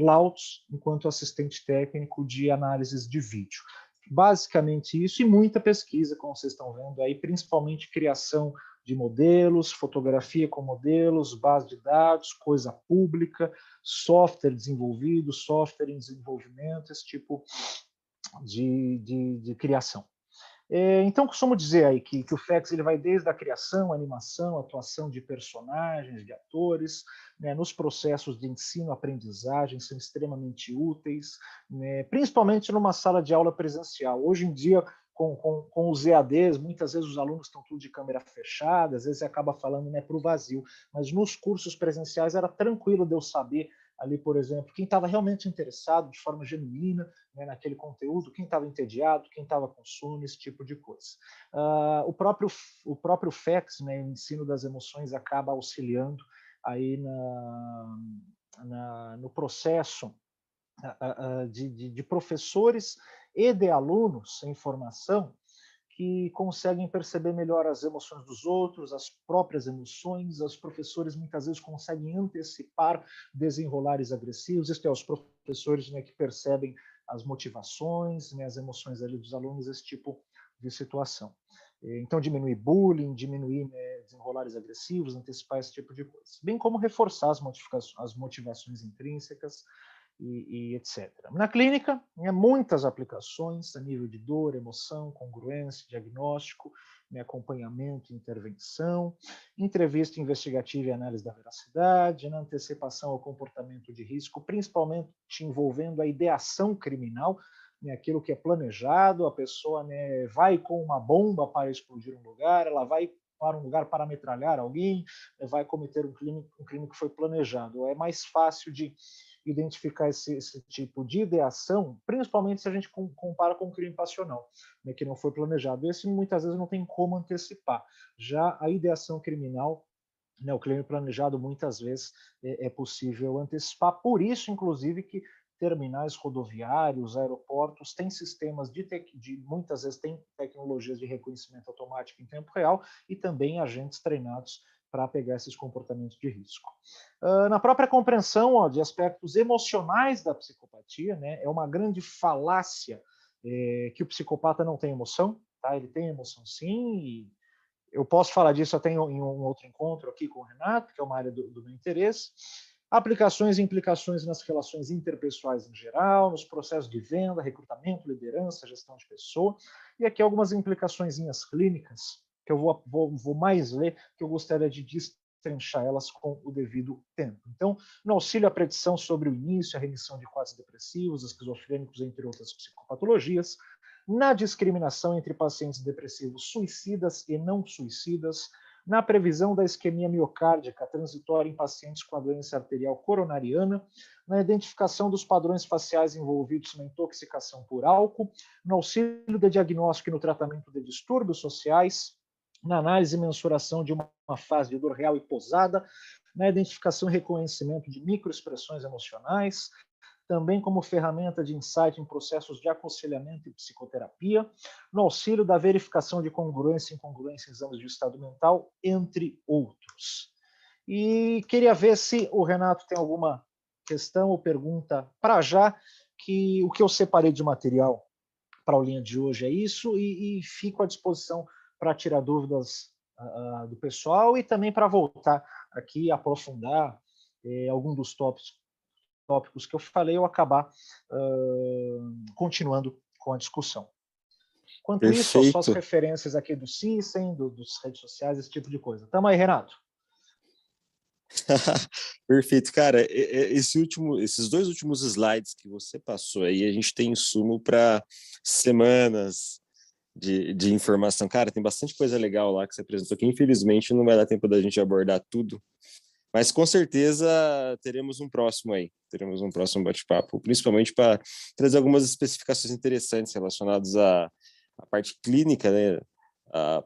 laudos enquanto assistente técnico de análises de vídeo. Basicamente isso, e muita pesquisa, como vocês estão vendo aí, principalmente criação de modelos, fotografia com modelos, base de dados, coisa pública, software desenvolvido, software em desenvolvimento, esse tipo de criação. Então, costumo dizer aí que o FEX ele vai desde a criação, animação, atuação de personagens, de atores, né, nos processos de ensino-aprendizagem, são extremamente úteis, né, principalmente numa sala de aula presencial. Hoje em dia, com os EADs, muitas vezes os alunos estão tudo de câmera fechada, às vezes você acaba falando, né, para o vazio, mas nos cursos presenciais era tranquilo de eu saber ali, por exemplo, quem estava realmente interessado de forma genuína, né, naquele conteúdo, quem estava entediado, quem estava com sono, esse tipo de coisa. O próprio FEX, né, o ensino das emoções, acaba auxiliando aí no processo de professores e de alunos em formação que conseguem perceber melhor as emoções dos outros, as próprias emoções. Os professores muitas vezes conseguem antecipar desenrolares agressivos. Isto é, os professores, né, que percebem as motivações, né, as emoções ali dos alunos, esse tipo de situação. Então, diminuir bullying, diminuir, né, desenrolares agressivos, antecipar esse tipo de coisa. Bem como reforçar as motivações intrínsecas, e etc. Na clínica, né, muitas aplicações a nível de dor, emoção, congruência, diagnóstico, né, acompanhamento, intervenção, entrevista investigativa e análise da veracidade, na antecipação ao comportamento de risco, principalmente envolvendo a ideação criminal, né, aquilo que é planejado, a pessoa, né, vai com uma bomba para explodir um lugar, ela vai para um lugar para metralhar alguém, vai cometer um crime que foi planejado. É mais fácil de identificar esse tipo de ideação, principalmente se a gente compara com o crime passional, né, que não foi planejado. Esse muitas vezes não tem como antecipar. Já a ideação criminal, né, o crime planejado, muitas vezes é possível antecipar. Por isso, inclusive, que terminais rodoviários, aeroportos têm sistemas muitas vezes tem tecnologias de reconhecimento automático em tempo real e também agentes treinados para pegar esses comportamentos de risco. Na própria compreensão de aspectos emocionais da psicopatia, né, é uma grande falácia que o psicopata não tem emoção, tá? Ele tem emoção sim, e eu posso falar disso até em um outro encontro aqui com o Renato, que é uma área do meu interesse. Aplicações e implicações nas relações interpessoais em geral, nos processos de venda, recrutamento, liderança, gestão de pessoa. E aqui algumas implicações clínicas, que eu vou mais ler, que eu gostaria de destrinchar elas com o devido tempo. Então, no auxílio à predição sobre o início, a remissão de quadros depressivos, esquizofrênicos, entre outras psicopatologias, na discriminação entre pacientes depressivos suicidas e não suicidas, na previsão da isquemia miocárdica transitória em pacientes com a doença arterial coronariana, na identificação dos padrões faciais envolvidos na intoxicação por álcool, no auxílio de diagnóstico e no tratamento de distúrbios sociais, na análise e mensuração de uma fase de dor real e posada, na identificação e reconhecimento de microexpressões emocionais, também como ferramenta de insight em processos de aconselhamento e psicoterapia, no auxílio da verificação de congruência e incongruência em exames de estado mental, entre outros. E queria ver se o Renato tem alguma questão ou pergunta para já, que o que eu separei de material para a aulinha de hoje é isso, e fico à disposição para tirar dúvidas do pessoal e também para voltar aqui e aprofundar algum dos tópicos que eu falei, eu acabar continuando com a discussão. Quanto isso, só as referências aqui do Cicem, dos redes sociais, esse tipo de coisa. Tamo aí, Renato. Perfeito, cara. Esses dois últimos slides que você passou aí, a gente tem insumo para semanas de informação. Cara, tem bastante coisa legal lá que você apresentou, que infelizmente não vai dar tempo da gente abordar tudo. Mas com certeza teremos um próximo bate-papo, principalmente para trazer algumas especificações interessantes relacionadas à parte clínica, né? a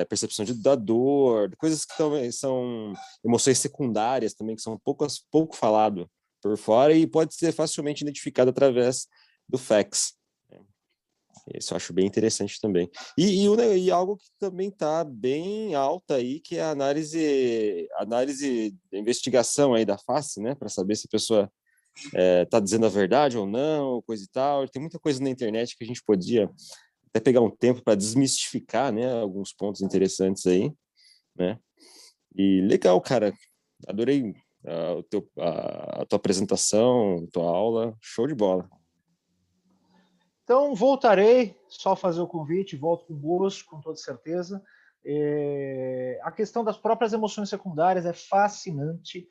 percepção da dor, coisas que também são emoções secundárias também, que são pouco falado por fora e pode ser facilmente identificado através do FACS. Isso eu acho bem interessante também. E algo que também está bem alta aí, que é a análise de investigação aí da face, né? Para saber se a pessoa está dizendo a verdade ou não, coisa e tal. Tem muita coisa na internet que a gente podia até pegar um tempo para desmistificar, né? Alguns pontos interessantes aí, né? E legal, cara. Adorei a tua apresentação, tua aula. Show de bola. Então, voltarei, só fazer o convite, volto com gosto, com toda certeza. A questão das próprias emoções secundárias é fascinante,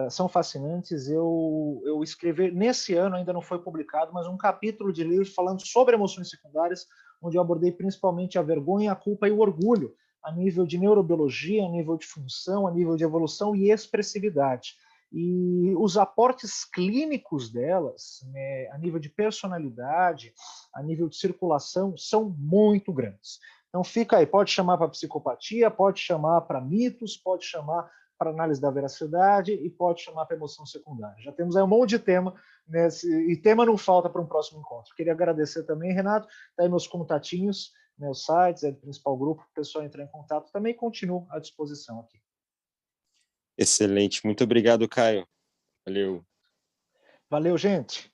são fascinantes. Eu escrevi, nesse ano, ainda não foi publicado, mas um capítulo de livro falando sobre emoções secundárias, onde eu abordei principalmente a vergonha, a culpa e o orgulho, a nível de neurobiologia, a nível de função, a nível de evolução e expressividade. E os aportes clínicos delas, né, a nível de personalidade, a nível de circulação, são muito grandes. Então fica aí, pode chamar para psicopatia, pode chamar para mitos, pode chamar para análise da veracidade e pode chamar para emoção secundária. Já temos aí um monte de tema, e tema não falta para um próximo encontro. Queria agradecer também, Renato, tá aí meus contatinhos, meus sites, do principal grupo, o pessoal entrar em contato, também continuo à disposição aqui. Excelente, muito obrigado, Caio. Valeu. Valeu, gente.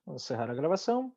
Vamos encerrar a gravação.